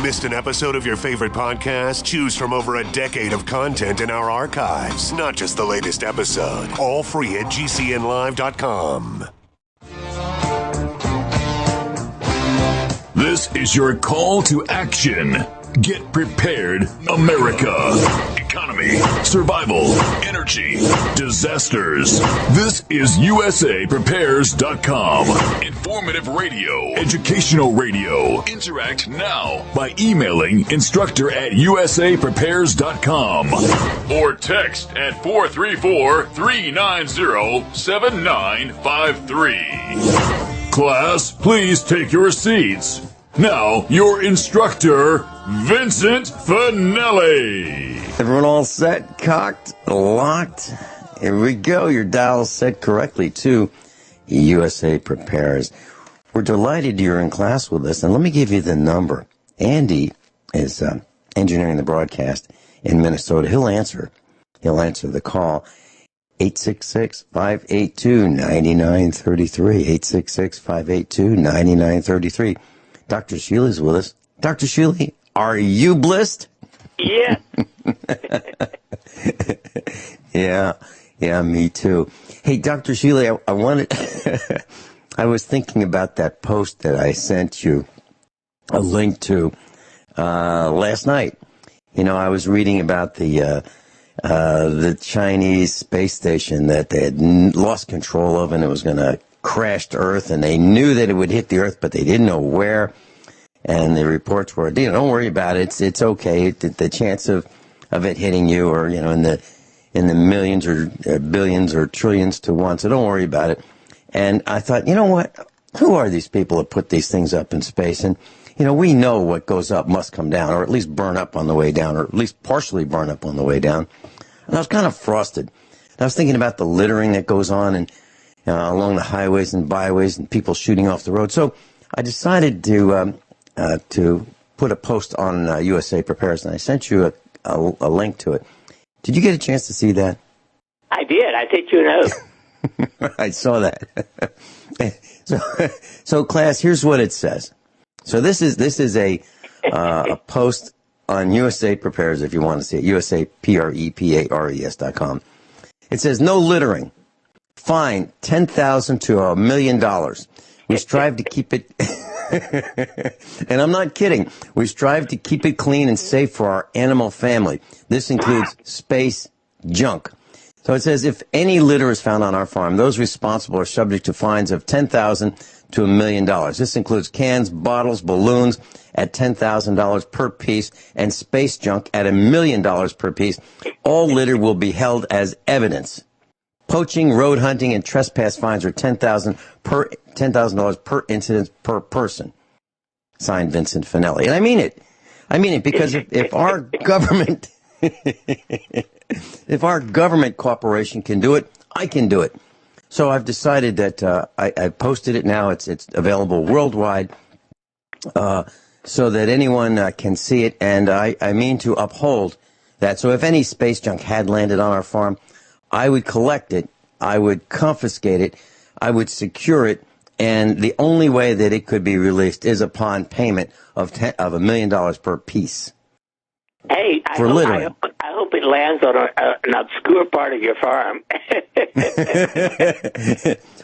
Missed an episode of your favorite podcast? Choose from over a decade of content in our archives, not just the latest episode. All free at GCNlive.com. This is your call to action. Get prepared, America. Economy, survival, energy, disasters. This is USAPrepares.com. Informative radio, educational radio. Interact now by emailing instructor@USAPrepares.com or text at 434-390-7953. Class, please take your seats. Now, your instructor, Vincent Finelli. Everyone all set, cocked, locked? Here we go. Your dial set correctly to USA Prepares. We're delighted you're in class with us, and let me give you the number. Andy is engineering the broadcast in Minnesota. He'll answer the call. 866-582-9933. 866-582-9933. Dr. Shealy's with us. Dr. Shealy, are you blissed? Yeah. Yeah, me too. Hey, Dr. Shealy, I wanted, I was thinking about that post that I sent you a link to last night. You know, I was reading about the Chinese space station that they had lost control of, and it was going to crash to Earth, and they knew that it would hit the Earth, but they didn't know where. And the reports were, don't worry about it. It's okay. The chance of it hitting you, or in the millions or billions or trillions to one. So don't worry about it. And I thought, you know what? Who are these people that put these things up in space? And we know what goes up must come down, or at least burn up on the way down, or at least partially burn up on the way down. And I was kind of frosted. And I was thinking about the littering that goes on and along the highways and byways and people shooting off the road. So I decided to put a post on USA Prepares, and I sent you a link to it. Did you get a chance to see that? I did. I sent you a note. I saw that. So class, here's what it says. So this is a post on USA Prepares, if you want to see it, USAPREPARES.com. It says, no littering. Fine, $10,000 to $1 million. We strive to keep it, and I'm not kidding, we strive to keep it clean and safe for our animal family. This includes space junk. So it says, if any litter is found on our farm, those responsible are subject to fines of $10,000 to $1 million. This includes cans, bottles, balloons at $10,000 per piece, and space junk at $1 million per piece. All litter will be held as evidence. Poaching, road hunting, and trespass fines are $10,000 per incident per person. Signed, Vincent Finelli. And I mean it. Because if our government, if our government corporation can do it, I can do it. So I've decided that I posted it now. It's available worldwide, so that anyone can see it. And I mean to uphold that. So if any space junk had landed on our farm, I would collect it, I would confiscate it, I would secure it, and the only way that it could be released is upon payment of $1 million per piece. Hey, I hope it lands on an obscure part of your farm.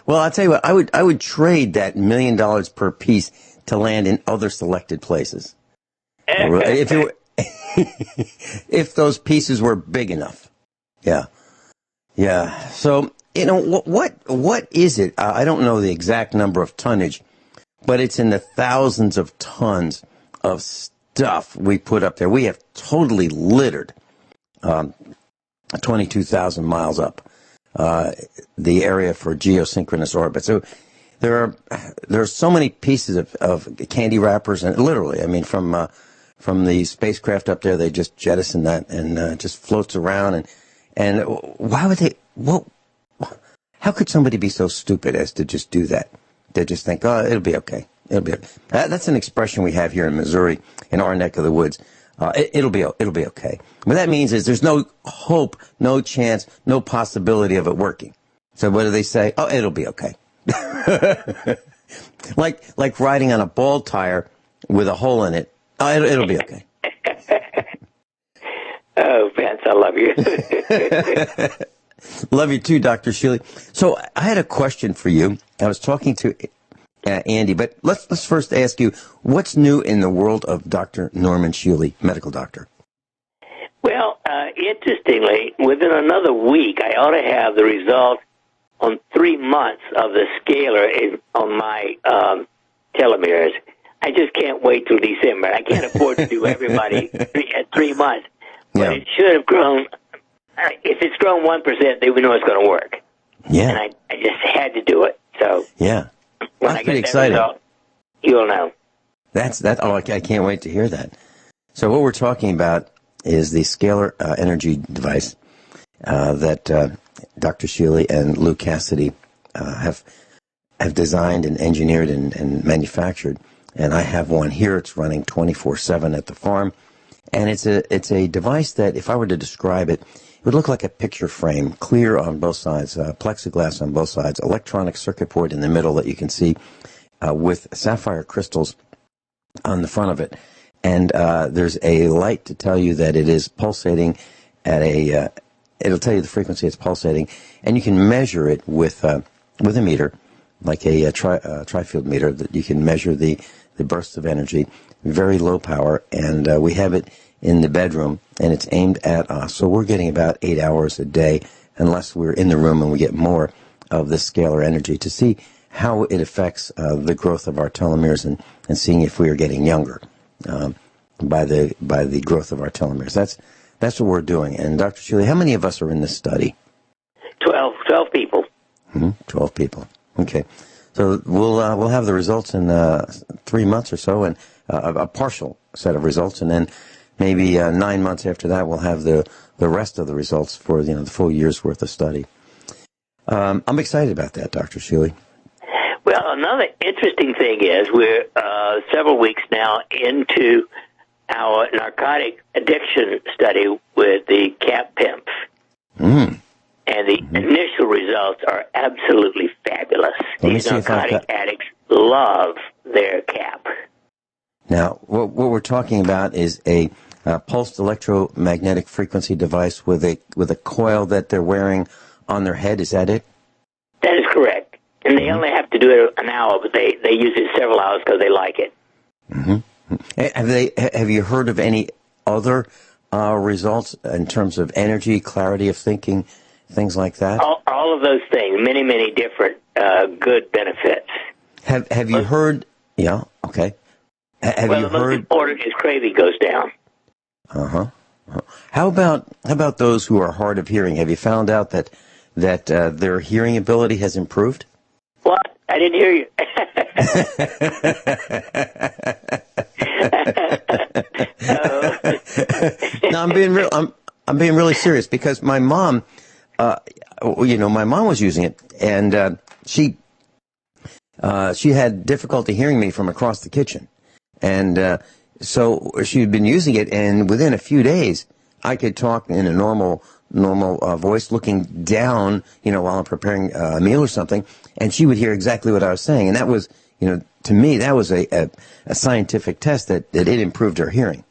Well, I'll tell you what, I would trade that $1 million per piece to land in other selected places. If those pieces were big enough. Yeah. So, what is it? I don't know the exact number of tonnage, but it's in the thousands of tons of stuff we put up there. We have totally littered 22,000 miles up the area for geosynchronous orbit. So there are so many pieces of candy wrappers, and literally, I mean, from the spacecraft up there, they just jettison that and just floats around. And why would they? Well, how could somebody be so stupid as to just do that? They just think, oh, it'll be okay. That's an expression we have here in Missouri, in our neck of the woods. It'll be okay. What that means is there's no hope, no chance, no possibility of it working. So what do they say? Oh, it'll be okay. Like riding on a ball tire with a hole in it Oh, it'll be okay. Oh, Vince, I love you. Love you too, Dr. Shealy. So I had a question for you. I was talking to Andy, but let's first ask you, what's new in the world of Dr. Norman Shealy, medical doctor? Well, interestingly, within another week, I ought to have the results on 3 months of the scalar on my telomeres. I just can't wait till December. I can't afford to do everybody at 3 months. But it should have grown. If it's grown 1%, then we know it's going to work. Yeah. And I just had to do it. So yeah, when I get that result, you'll know. Oh, I can't wait to hear that. So what we're talking about is the scalar energy device that Dr. Shealy and Lou Cassidy have designed and engineered and manufactured. And I have one here. It's running 24/7 at the farm. And it's a device that, if I were to describe it, it would look like a picture frame, clear on both sides, plexiglass on both sides, electronic circuit board in the middle that you can see with sapphire crystals on the front of it. And there's a light to tell you that it is pulsating at it'll tell you the frequency it's pulsating. And you can measure it with a meter, like a tri-field meter, that you can measure the bursts of energy. Very low power, and we have it in the bedroom, and it's aimed at us. So we're getting about 8 hours a day, unless we're in the room and we get more of this scalar energy, to see how it affects the growth of our telomeres and seeing if we are getting younger by the growth of our telomeres. That's what we're doing. And Dr. Shealy, how many of us are in this study? 12 people. 12 people. Okay. So we'll have the results in 3 months or so, and a partial set of results, and then maybe 9 months after that we'll have the rest of the results for the full year's worth of study. I'm excited about that, Dr. Shealy. Well, another interesting thing is we're several weeks now into our narcotic addiction study with the CAP pimps. And the initial results are absolutely fabulous. These narcotic addicts love their CAP. Now, what we're talking about is a pulsed electromagnetic frequency device with a coil that they're wearing on their head. Is that it? That is correct. And they only have to do it an hour, but they use it several hours because they like it. Have you heard of any other results in terms of energy, clarity of thinking, things like that? All of those things, many, many different good benefits. Have you heard? Yeah. Okay. Have you heard? The most important is craving goes down. How about those who are hard of hearing? Have you found out that their hearing ability has improved? What? I didn't hear you. No, I'm being really serious, because my mom, my mom was using it, and she had difficulty hearing me from across the kitchen. And so she'd been using it, and within a few days, I could talk in a normal voice, looking down, while I'm preparing a meal or something, and she would hear exactly what I was saying. And that was, to me, that was a scientific test that it improved her hearing.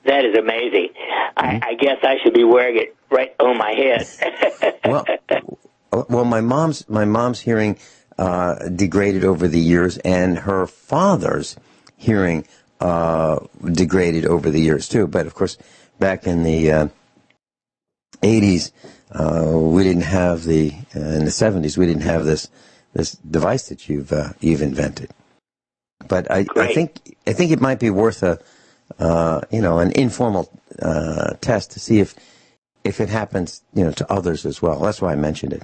That is amazing. I guess I should be wearing it right on my head. well, my mom's hearing degraded over the years, and her father's hearing degraded over the years too. But of course, back in the 80s, we didn't have in the 70s, we didn't have this device that you've invented. But I think it might be worth an informal test to see if it happens, to others as well. That's why I mentioned it.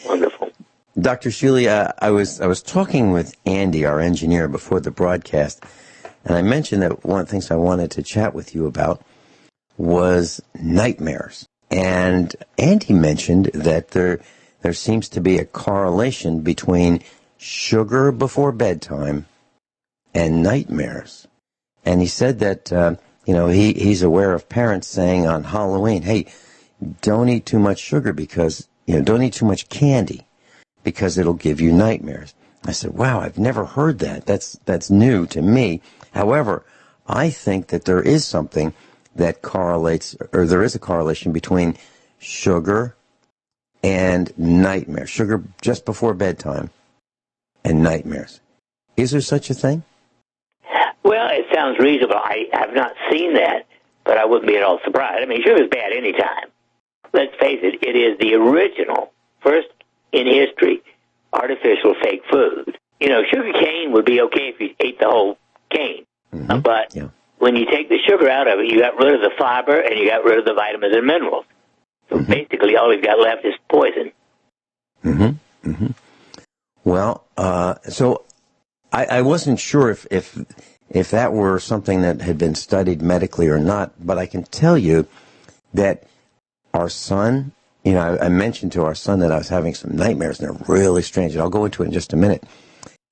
Wonderful. Dr. Shealy, I was talking with Andy, our engineer, before the broadcast, and I mentioned that one of the things I wanted to chat with you about was nightmares. And Andy mentioned that there seems to be a correlation between sugar before bedtime and nightmares. And he said that, he's aware of parents saying on Halloween, hey, don't eat too much sugar because, don't eat too much candy because it'll give you nightmares. I said, wow, I've never heard that. That's new to me. However, I think that there is something that correlates, or there is a correlation between sugar and nightmares. Sugar just before bedtime and nightmares. Is there such a thing? Well, it sounds reasonable. I have not seen that, but I wouldn't be at all surprised. I mean, sugar's bad any time. Let's face it, it is the original, first in history, artificial fake food. You know, sugar cane would be okay if you ate the whole cane. But when you take the sugar out of it, you got rid of the fiber and you got rid of the vitamins and minerals. So basically all you've got left is poison. Well, so I wasn't sure if that were something that had been studied medically or not, but I can tell you that our son, you know, I mentioned to our son that I was having some nightmares, and they're really strange, and I'll go into it in just a minute.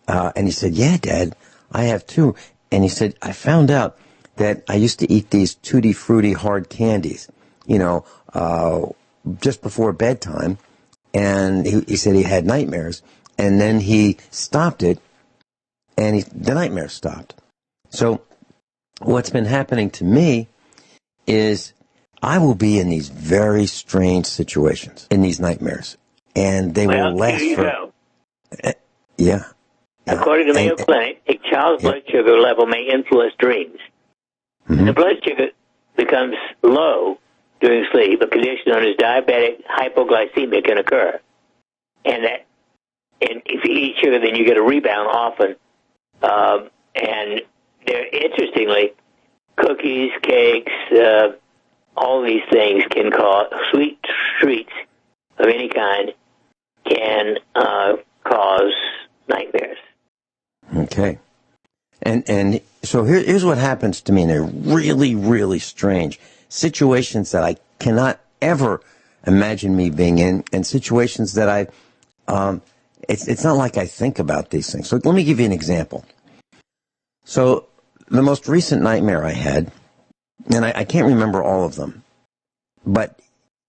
And he said, yeah, Dad, I have too. And he said, I found out that I used to eat these tutti frutti hard candies, you know, just before bedtime. And he said he had nightmares. And then he stopped it, and the nightmares stopped. So what's been happening to me is I will be in these very strange situations, in these nightmares. And they will last here you for... go. Yeah. According to Mayo Clinic, a child's blood sugar level may influence dreams. The blood sugar becomes low during sleep. A condition known as diabetic hypoglycemia can occur. And if you eat sugar, then you get a rebound often. And interestingly, cookies, cakes, all these things can cause, sweet treats of any kind can cause nightmares. Okay. And so here's what happens to me, and they're really, really strange situations that I cannot ever imagine me being in, and situations that it's not like I think about these things. So let me give you an example. So the most recent nightmare I had, and I can't remember all of them, but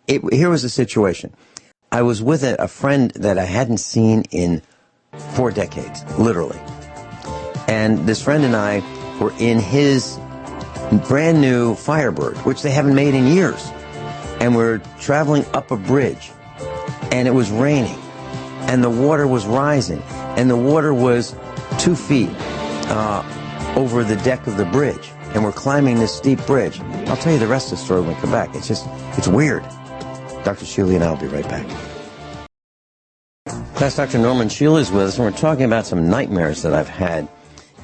here was the situation. I was with a friend that I hadn't seen in 4 decades, literally. And this friend and I were in his brand new Firebird, which they haven't made in years. And we're traveling up a bridge, and it was raining, and the water was rising, and the water was 2 feet over the deck of the bridge, and we're climbing this steep bridge. I'll tell you the rest of the story when we come back. It's weird. Dr. Shealy and I will be right back. Class Dr. Norman Shealy is with us, and we're talking about some nightmares that I've had.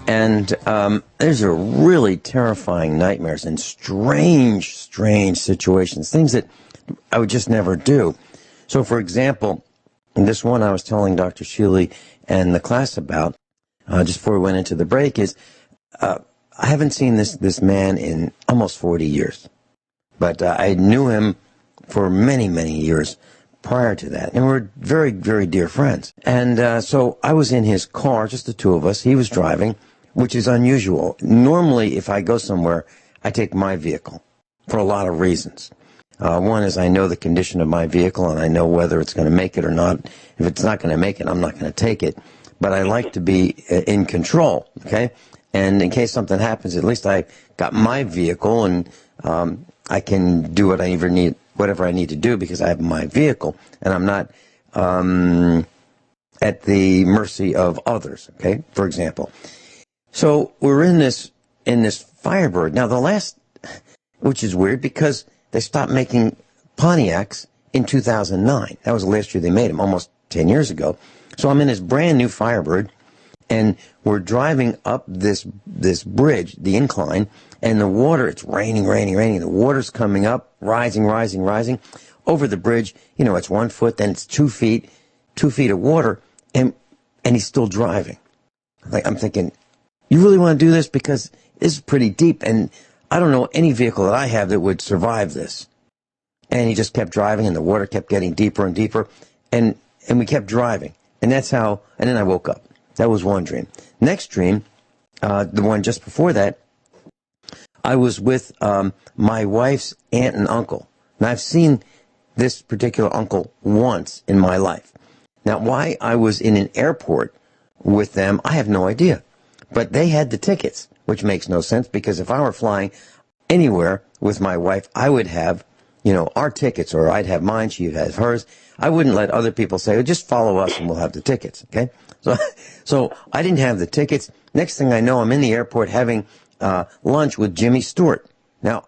And these are really terrifying nightmares and strange situations, things that I would just never do. So, for example, this one I was telling Dr. Shealy and the class about, just before we went into the break, is I haven't seen this man in almost 40 years. But I knew him for many, many years prior to that, and we're very, very dear friends. And so I was in his car, just the two of us. He was driving, which is unusual. Normally, if I go somewhere, I take my vehicle for a lot of reasons. One is I know the condition of my vehicle, and I know whether it's going to make it or not. If it's not going to make it, I'm not going to take it. But I like to be in control, okay? And in case something happens, at least I got my vehicle, and I can do whatever I need to do because I have my vehicle, and I'm not at the mercy of others, okay, for example. So we're in this Firebird. Now, which is weird because they stopped making Pontiacs in 2009. That was the last year they made them, almost 10 years ago. So I'm in this brand new Firebird, and we're driving up this bridge, the incline, and the water, it's raining. The water's coming up, rising over the bridge. You know, it's 1 foot, then it's 2 feet of water, and he's still driving. I'm thinking, you really want to do this? Because this is pretty deep, and I don't know any vehicle that I have that would survive this. And he just kept driving, and the water kept getting deeper and deeper, and we kept driving. And that's how, and then I woke up. That was one dream. Next dream, the one just before that, I was with my wife's aunt and uncle. And I've seen this particular uncle once in my life. Now, why I was in an airport with them, I have no idea. But they had the tickets, which makes no sense because if I were flying anywhere with my wife, I would have, our tickets, or I'd have mine, she'd have hers. I wouldn't let other people say, oh, just follow us and we'll have the tickets, okay? So I didn't have the tickets. Next thing I know, I'm in the airport having lunch with Jimmy Stewart. Now,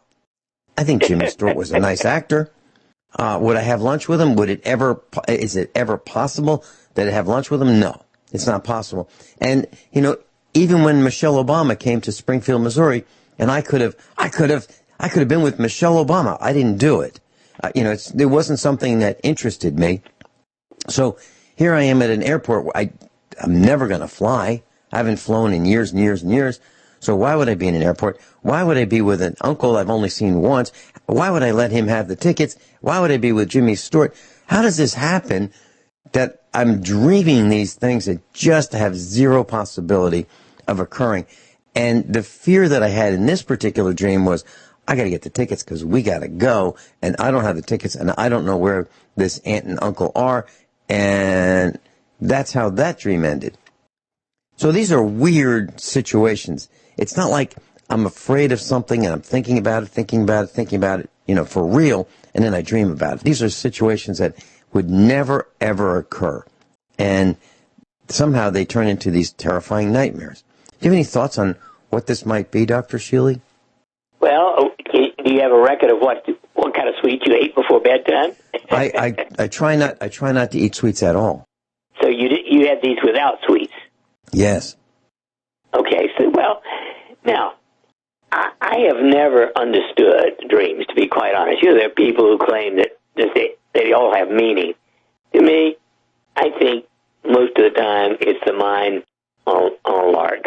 I think Jimmy Stewart was a nice actor. Would I have lunch with him? Is it ever possible that I have lunch with him? No, it's not possible. And, even when Michelle Obama came to Springfield, Missouri, and I could have been with Michelle Obama. I didn't do it. It wasn't something that interested me. So here I am at an airport where I'm never going to fly. I haven't flown in years and years and years. So why would I be in an airport? Why would I be with an uncle I've only seen once? Why would I let him have the tickets? Why would I be with Jimmy Stewart? How does this happen that I'm dreaming these things that just have zero possibility of occurring? And the fear that I had in this particular dream was, I got to get the tickets because we got to go, and I don't have the tickets, and I don't know where this aunt and uncle are, and that's how that dream ended. So these are weird situations. It's not like I'm afraid of something and I'm thinking about it, for real, and then I dream about it. These are situations that would never, ever occur. And somehow they turn into these terrifying nightmares. Do you have any thoughts on what this might be, Dr. Shealy? Well, do you have a record of what kind of sweets you ate before bedtime? I try not to eat sweets at all. So you had these without sweets? Yes. Okay. So now I have never understood dreams, to be quite honest. There are people who claim that they all have meaning. To me, I think most of the time it's the mind on a lark.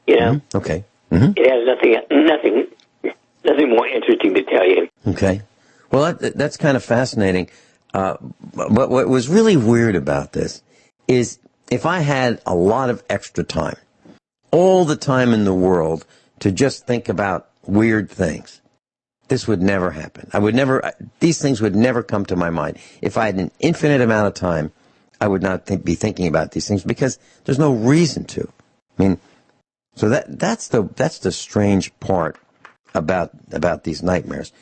Mm-hmm. Okay. Mm-hmm. It has nothing more interesting to tell you. Okay. Well, that's kind of fascinating. But what was really weird about this is if I had a lot of extra time, all the time in the world to just think about weird things, this would never happen. These things would never come to my mind. If I had an infinite amount of time, I would not be thinking about these things because there's no reason to. So that's the strange part about these nightmares.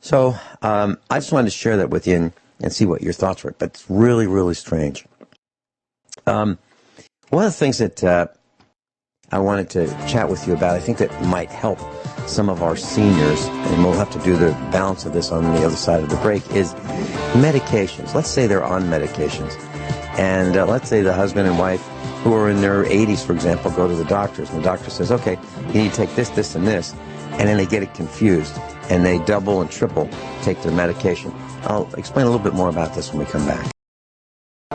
So I just wanted to share that with you and see what your thoughts were. But it's really, really strange. One of the things that I wanted to chat with you about, I think that might help some of our seniors, and we'll have to do the balance of this on the other side of the break, is medications. Let's say they're on medications. And let's say the husband and wife who are in their 80s, for example, go to the doctors, and the doctor says, okay, you need to take this, this, and this, and then they get it confused, and they double and triple take their medication. I'll explain a little bit more about this when we come back.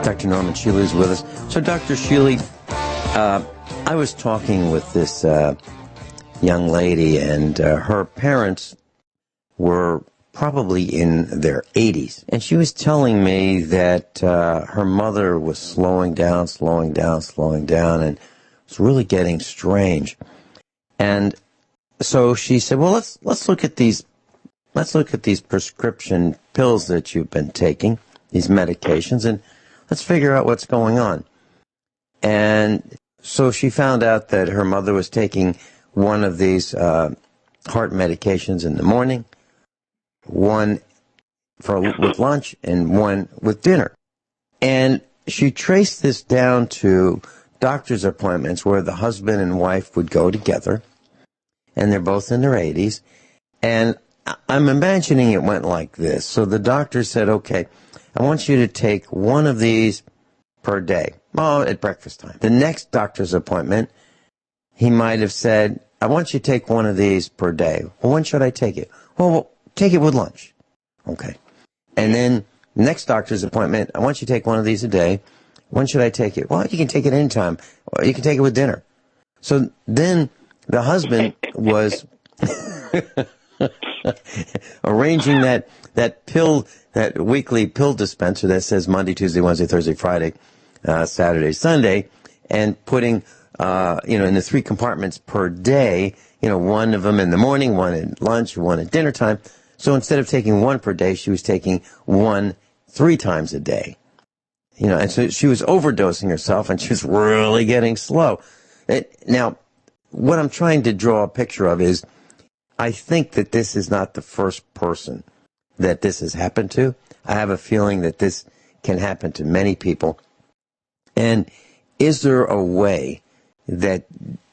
Dr. Norman Shealy is with us. So, Dr. Shealy, I was talking with this young lady, and her parents were probably in their 80s. And she was telling me that her mother was slowing down, and it's really getting strange. And so she said, well, let's look at these prescription pills that you've been taking, these medications, and let's figure out what's going on. And so she found out that her mother was taking one of these heart medications in the morning, one with lunch, and one with dinner. And she traced this down to doctor's appointments where the husband and wife would go together, and they're both in their 80s. And I'm imagining it went like this. So the doctor said, okay, I want you to take one of these per day. Well, at breakfast time. The next doctor's appointment, he might have said, I want you to take one of these per day. Well, when should I take it? Well, take it with lunch. Okay. And then next doctor's appointment, I want you to take one of these a day. When should I take it? Well, you can take it anytime. Or you can take it with dinner. So then the husband was arranging that pill, that weekly pill dispenser that says Monday, Tuesday, Wednesday, Thursday, Friday, Saturday, Sunday, and putting, in the 3 compartments per day, one of them in the morning, one at lunch, one at dinner time. So instead of taking one per day, she was taking one 3 times a day. And so she was overdosing herself, and she was really getting slow. Now, what I'm trying to draw a picture of is, I think that this is not the first person that this has happened to. I have a feeling that this can happen to many people. And is there a way that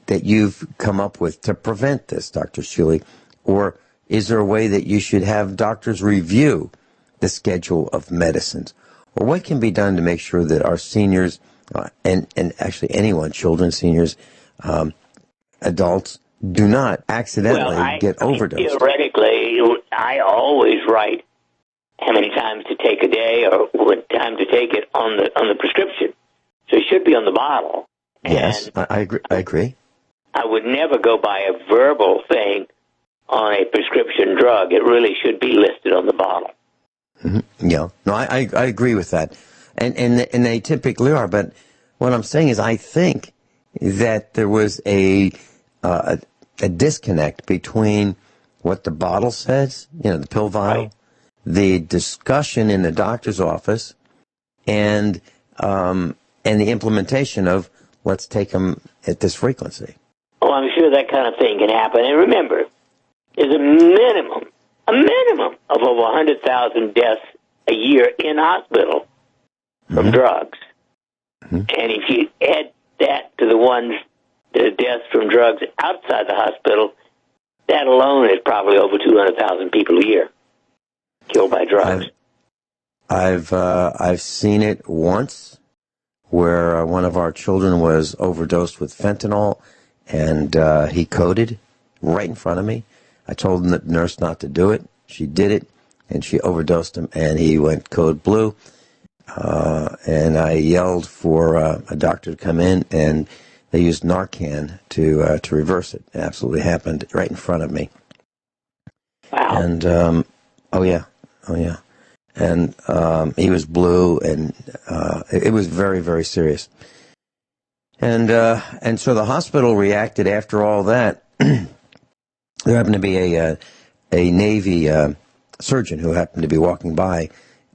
you've come up with to prevent this, Dr. Shealy? Or is there a way that you should have doctors review the schedule of medicines? Or what can be done to make sure that our seniors, and actually anyone, children, seniors, adults, do not accidentally get overdosed? Theoretically, I always write how many times to take a day or what time to take it on the prescription. So it should be on the bottle. Yes, I agree. I would never go by a verbal thing on a prescription drug. It really should be listed on the bottle. Mm-hmm. Yeah, no, I agree with that, and they typically are. But what I'm saying is, I think that there was a disconnect between what the bottle says, the pill vial, right, the discussion in the doctor's office, and the implementation of let's take them at this frequency. Oh, I'm sure that kind of thing can happen. And remember, there's a minimum of over 100,000 deaths a year in hospital from drugs. Mm-hmm. And if you add that to the deaths from drugs outside the hospital, that alone is probably over 200,000 people a year killed by drugs. I've seen it once, where one of our children was overdosed with fentanyl, and he coded right in front of me. I told the nurse not to do it. She did it, and she overdosed him, and he went code blue. And I yelled for a doctor to come in, and they used Narcan to reverse it. It absolutely happened right in front of me. Wow. And oh yeah. And he was blue, and it was very, very serious. And so the hospital reacted after all that. There happened to be a Navy surgeon who happened to be walking by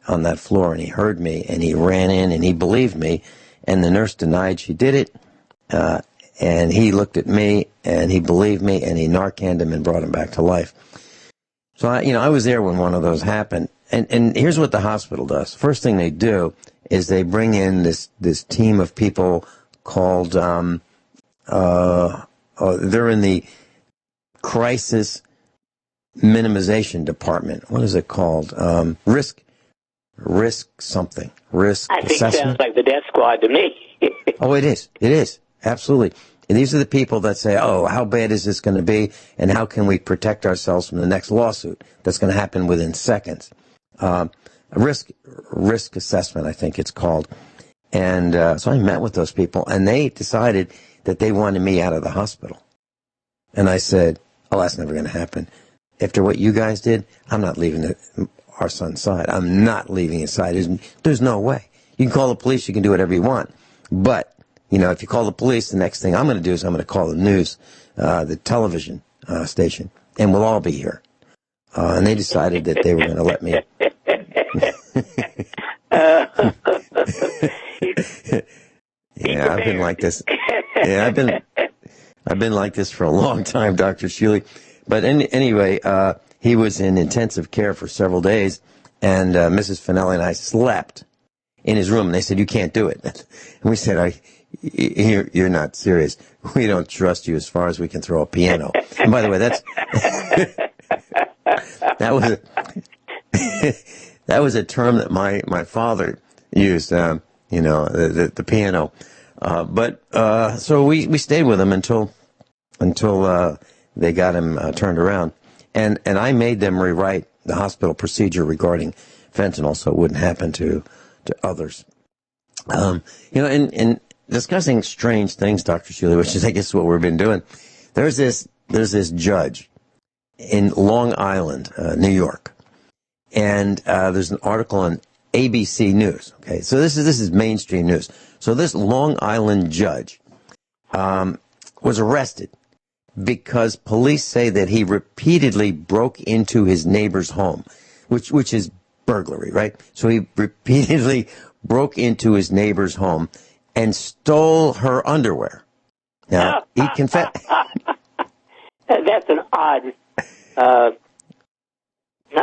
on that floor, and he heard me, and he ran in, and he believed me, and the nurse denied she did it, and he looked at me, and he believed me, and he Narcaned him and brought him back to life. So I was there when one of those happened, and here's what the hospital does. First thing they do is they bring in this team of people called they're in the crisis minimization department. What is it called? Risk something. Risk I think assessment. Sounds like the death squad to me. Oh, it is. It is. Absolutely. And these are the people that say, oh, how bad is this going to be, and how can we protect ourselves from the next lawsuit that's going to happen within seconds? Risk assessment, I think it's called. And so I met with those people, and they decided that they wanted me out of the hospital. And I said, oh, that's never going to happen. After what you guys did, I'm not leaving our son's side. I'm not leaving his side. There's no way. You can call the police. You can do whatever you want. But, if you call the police, the next thing I'm going to do is I'm going to call the news, the television station, and we'll all be here. And they decided that they were going to let me. Yeah, I've been like this. Yeah, I've been like this for a long time, Dr. Shealy. But anyway, he was in intensive care for several days, and Mrs. Finelli and I slept in his room. And they said, you can't do it. And we said, you're not serious. We don't trust you as far as we can throw a piano. And by the way, that was a term that my father used, the piano. So we stayed with him until they got him turned around. And I made them rewrite the hospital procedure regarding fentanyl so it wouldn't happen to others. And discussing strange things, Dr. Shealy, which is, I guess, what we've been doing. There's this judge in Long Island, New York, and there's an article on ABC News. Okay, so this is mainstream news. So this Long Island judge was arrested because police say that he repeatedly broke into his neighbor's home, which is burglary, right? So he repeatedly broke into his neighbor's home and stole her underwear. Now, he confessed. That's an odd, not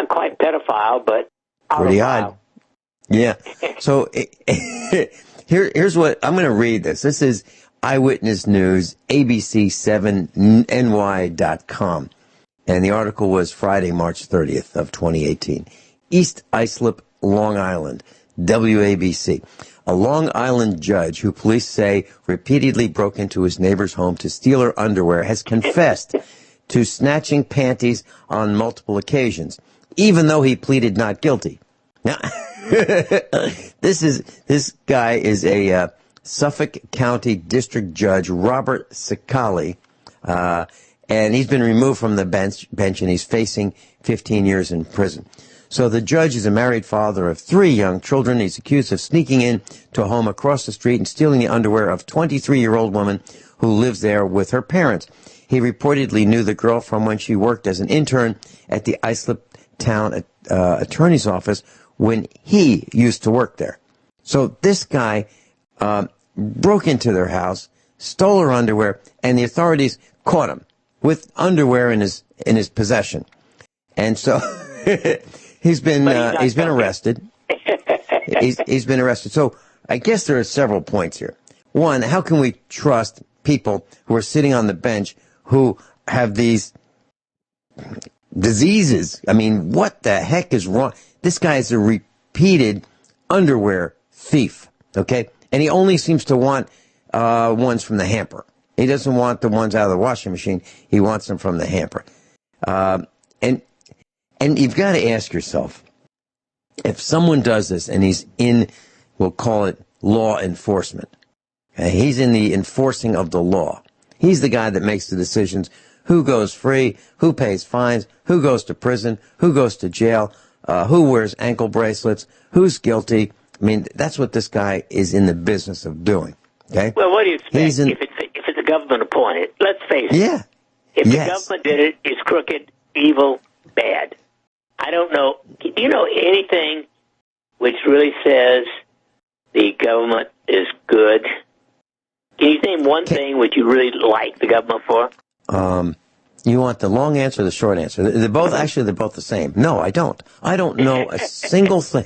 quite pedophile, but pretty odd. Yeah. So here's what I'm going to read. This is Eyewitness News, ABC7NY.com, and the article was Friday, March 30th of 2018. East Islip, Long Island, WABC. A Long Island judge who police say repeatedly broke into his neighbor's home to steal her underwear has confessed to snatching panties on multiple occasions, even though he pleaded not guilty. Now, this guy is a Suffolk County District Judge, Robert Shealy, and he's been removed from the bench and he's facing 15 years in prison. So the judge is a married father of 3 young children. He's accused of sneaking in to a home across the street and stealing the underwear of a 23-year-old woman who lives there with her parents. He reportedly knew the girl from when she worked as an intern at the Islip Town Attorney's Office when he used to work there. So this guy broke into their house, stole her underwear, and the authorities caught him with underwear in his possession. And so he's been arrested. He's been arrested. So I guess there are several points here. One, how can we trust people who are sitting on the bench who have these diseases? I mean, what the heck is wrong? This guy is a repeated underwear thief, okay? And he only seems to want ones from the hamper. He doesn't want the ones out of the washing machine. He wants them from the hamper. And you've got to ask yourself, if someone does this and he's in, we'll call it law enforcement, okay? He's in the enforcing of the law. He's the guy that makes the decisions, who goes free, who pays fines, who goes to prison, who goes to jail, who wears ankle bracelets, who's guilty. I mean, that's what this guy is in the business of doing. Okay. Well, what do you expect? If it's a government appointed, let's face it. Yeah. If the government did it, it's crooked, evil, bad. I don't know. Do you know anything which really says the government is good? Can you name one thing which you really like the government for? You want the long answer or the short answer? They're both the same. No, I don't. I don't know a single thing.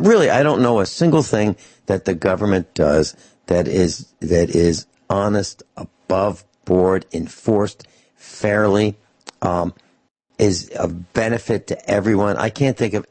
Really, I don't know a single thing that the government does that is honest, above board, enforced fairly, is of benefit to everyone. I can't think of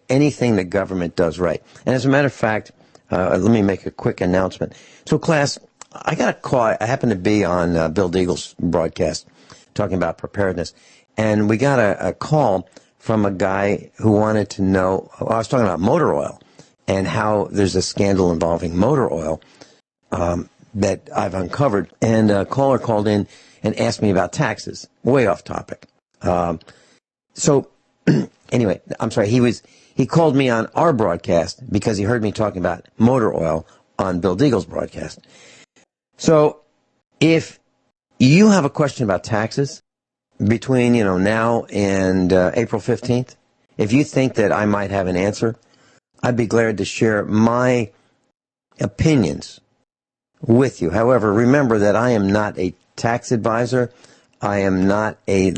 anything the government does right. And as a matter of fact, let me make a quick announcement. So, class, I got a call. I happened to be on Bill Deagle's broadcast talking about preparedness, and we got a call from a guy who wanted to know. I was talking about motor oil and how there's a scandal involving motor oil that I've uncovered. And a caller called in and asked me about taxes. Way off topic. So anyway, I'm sorry. He called me on our broadcast because he heard me talking about motor oil on Bill Deagle's broadcast. So if you have a question about taxes between, now and April 15th, if you think that I might have an answer, I'd be glad to share my opinions with you. However, remember that I am not a tax advisor. I am not a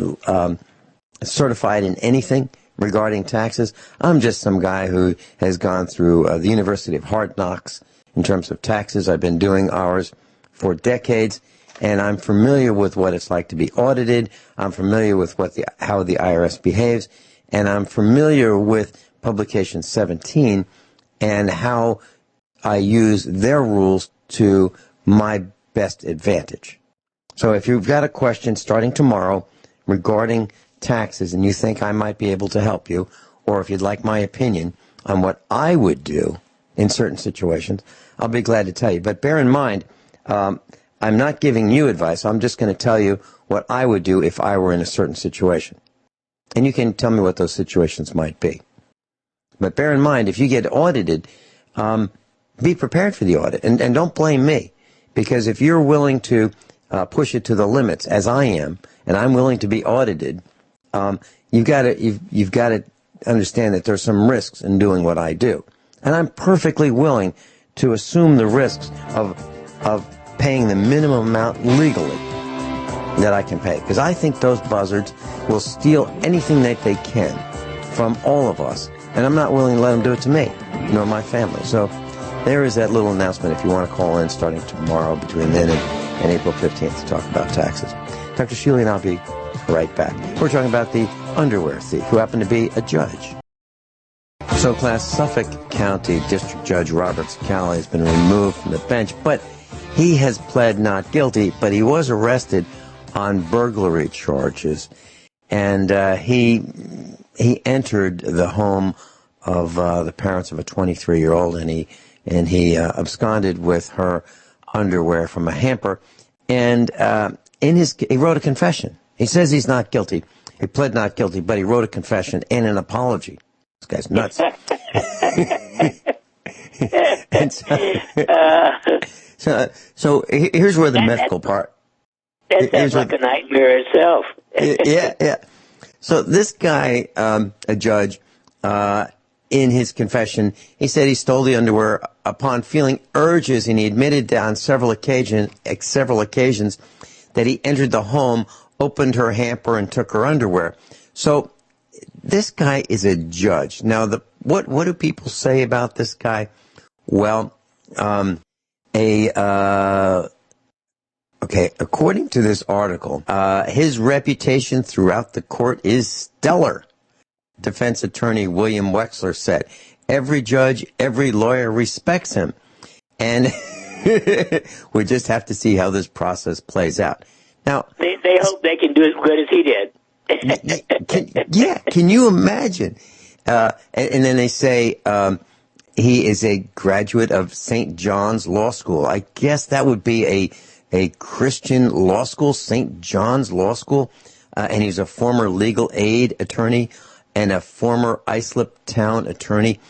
certified in anything regarding taxes. I'm just some guy who has gone through the University of Hard Knocks in terms of taxes. I've been doing ours for decades, and I'm familiar with what it's like to be audited. I'm familiar with how the IRS behaves, and I'm familiar with Publication 17 and how I use their rules to my best advantage. So if you've got a question starting tomorrow regarding taxes and you think I might be able to help you, or if you'd like my opinion on what I would do in certain situations, I'll be glad to tell you. But bear in mind, I'm not giving you advice. I'm just going to tell you what I would do if I were in a certain situation. And you can tell me what those situations might be. But bear in mind, if you get audited, be prepared for the audit. And don't blame me. Because if you're willing to push it to the limits, as I am, and I'm willing to be audited, you've got to understand that there's some risks in doing what I do. And I'm perfectly willing to assume the risks of of paying the minimum amount legally that I can pay. Because I think those buzzards will steal anything that they can from all of us. And I'm not willing to let them do it to me, nor my family. So there is that little announcement if you want to call in starting tomorrow between then and April 15th to talk about taxes. Dr. Shealy and I'll be right back. We're talking about the underwear thief who happened to be a judge. So, class, Suffolk County District Judge Robert Shealy has been removed from the bench, but he has pled not guilty, but he was arrested on burglary charges, and he entered the home of the parents of a 23-year-old, and he absconded with her underwear from a hamper, and he wrote a confession. He says he's not guilty. He pled not guilty, but he wrote a confession and an apology. This guy's nuts. So here's where the medical part. That sounds like a nightmare itself. Yeah. So this guy, a judge, in his confession, he said he stole the underwear upon feeling urges, and he admitted on several occasions that he entered the home, opened her hamper, and took her underwear. So this guy is a judge. Now, what do people say about this guy? Well, according to this article, his reputation throughout the court is stellar. Defense attorney William Wexler said, every judge, every lawyer respects him. And we just have to see how this process plays out. Now, they hope they can do as good as he did. Can you imagine? And then they say he is a graduate of St. John's Law School. I guess that would be a Christian law school, St. John's Law School. And he's a former legal aid attorney and a former Islip Town attorney.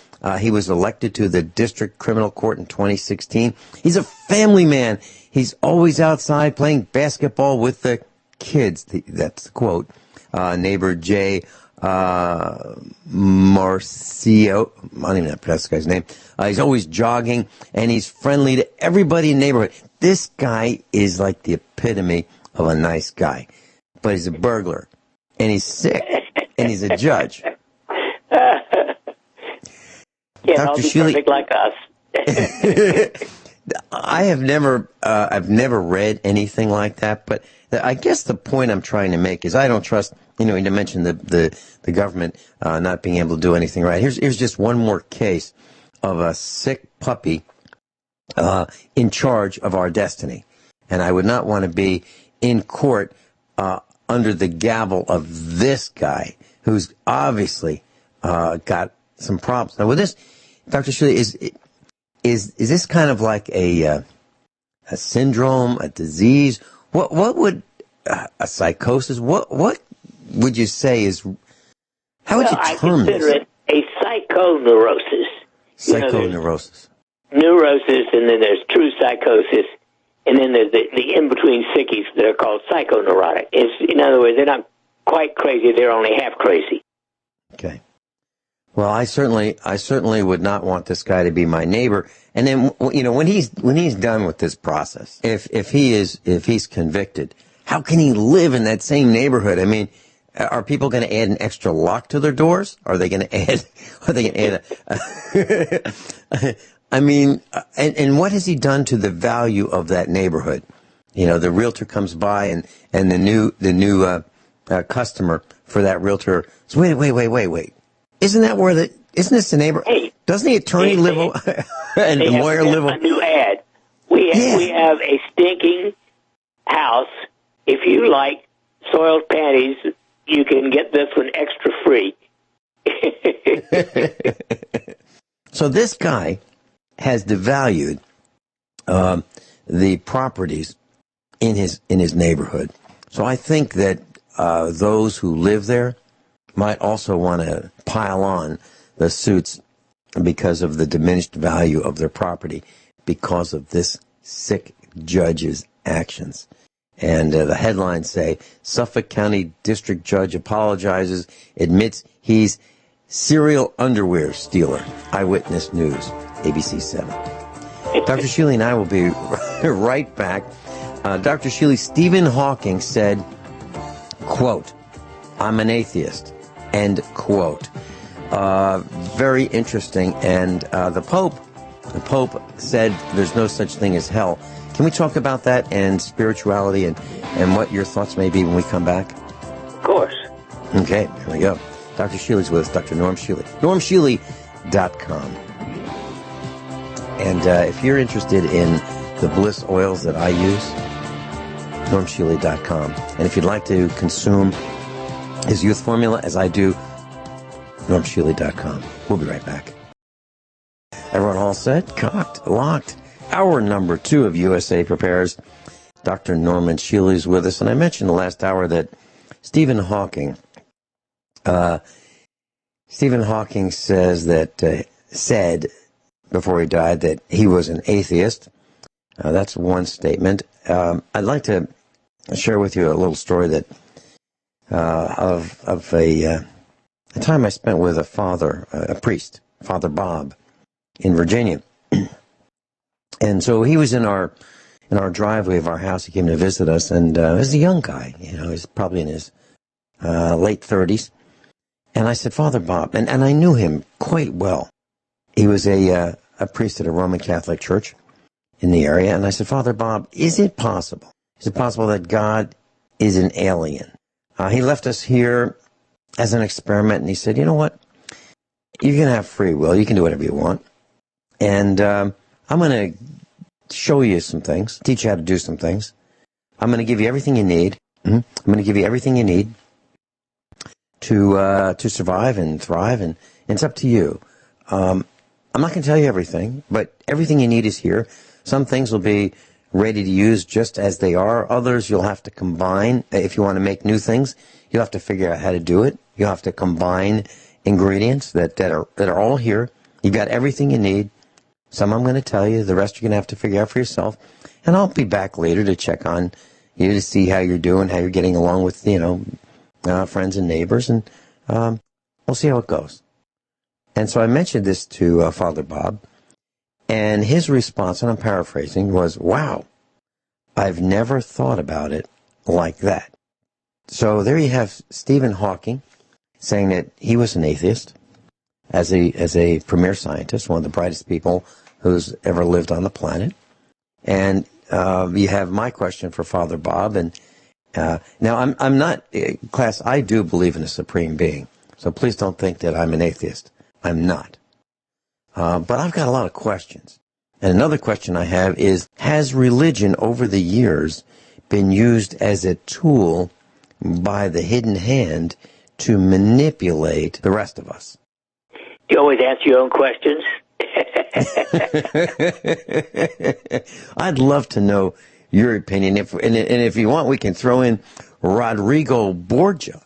He was elected to the District Criminal Court in 2016. He's a family man. He's always outside playing basketball with the kids. That's the quote. Neighbor Jay Marcio, I don't even know how to pronounce this guy's name. He's always jogging, and he's friendly to everybody in the neighborhood. This guy is like the epitome of a nice guy. But he's a burglar, and he's sick, and he's a judge. Can't all be perfect like us. I've never read anything like that, but I guess the point I'm trying to make is I don't trust, you mentioned the government not being able to do anything right. Here's just one more case of a sick puppy in charge of our destiny. And I would not want to be in court under the gavel of this guy who's obviously got some problems. Now with this, Dr. Shealy, is this kind of like a syndrome, a disease? What would a psychosis? What would you say is? How would you term this? I consider it a psychoneurosis. Psychoneurosis. Neurosis, and then there's true psychosis, and then there's the in-between sickies that are called psychoneurotic. In other words, they're not quite crazy; they're only half crazy. Okay. Well, I certainly would not want this guy to be my neighbor. And then, when he's done with this process, if he's convicted, how can he live in that same neighborhood? I mean, are people going to add an extra lock to their doors? Are they going to add I mean, and what has he done to the value of that neighborhood? The realtor comes by and the new customer for that realtor says, wait. Isn't this the neighbor? Hey, doesn't the attorney live and the lawyer live? A new ad. We have a stinking house. If you like soiled panties, you can get this one extra free. So this guy has devalued the properties in his neighborhood. So I think that those who live there might also want to pile on the suits because of the diminished value of their property because of this sick judge's actions. And the headlines say, Suffolk County District Judge apologizes, admits he's serial underwear stealer. Eyewitness News, ABC 7. Dr. Shealy and I will be right back. Dr. Shealy, Stephen Hawking said, quote, "I'm an atheist," end quote. Very interesting. And the Pope said there's no such thing as hell. Can we talk about that and spirituality and what your thoughts may be when we come back? Of course. Okay, here we go. Dr. Shealy's with us, Dr. Norm Shealy. NormShealy.com. And if you're interested in the bliss oils that I use, NormShealy.com. And if you'd like to consume his youth formula, as I do, NormShealy.com. We'll be right back. Everyone all set? Cocked? Locked? Hour number 2 of USA Prepares. Dr. Norman Shealy's with us. And I mentioned the last hour that Stephen Hawking said before he died that he was an atheist. That's one statement. I'd like to share with you a little story that of a time I spent with a priest, Father Bob, in Virginia. And so he was in our driveway of our house. He came to visit us, and he was a young guy. He was probably in his late 30s. And I said, "Father Bob," and I knew him quite well. He was a priest at a Roman Catholic church in the area. And I said, "Father Bob, is it possible that God is an alien? He left us here as an experiment," and he said, "You know what? You can have free will. You can do whatever you want. And I'm going to show you some things, teach you how to do some things. I'm going to give you everything you need. I'm going to give you everything you need to survive and thrive, and it's up to you. I'm not going to tell you everything, but everything you need is here. Some things will be ready to use just as they are. Others you'll have to combine. If you want to make new things, you'll have to figure out how to do it. You'll have to combine ingredients that are all here. You've got everything you need. Some I'm going to tell you. The rest you're going to have to figure out for yourself. And I'll be back later to check on you to see how you're doing, how you're getting along with, friends and neighbors. And we'll see how it goes." And so I mentioned this to Father Bob. And his response, and I'm paraphrasing, was, "Wow, I've never thought about it like that." So there you have Stephen Hawking saying that he was an atheist as a premier scientist, one of the brightest people who's ever lived on the planet. And you have my question for Father Bob. And now I'm not, class, I do believe in a supreme being. So please don't think that I'm an atheist. I'm not. But I've got a lot of questions. And another question I have is, has religion over the years been used as a tool by the hidden hand to manipulate the rest of us? You always answer your own questions. I'd love to know your opinion. And if you want, we can throw in Rodrigo Borgia,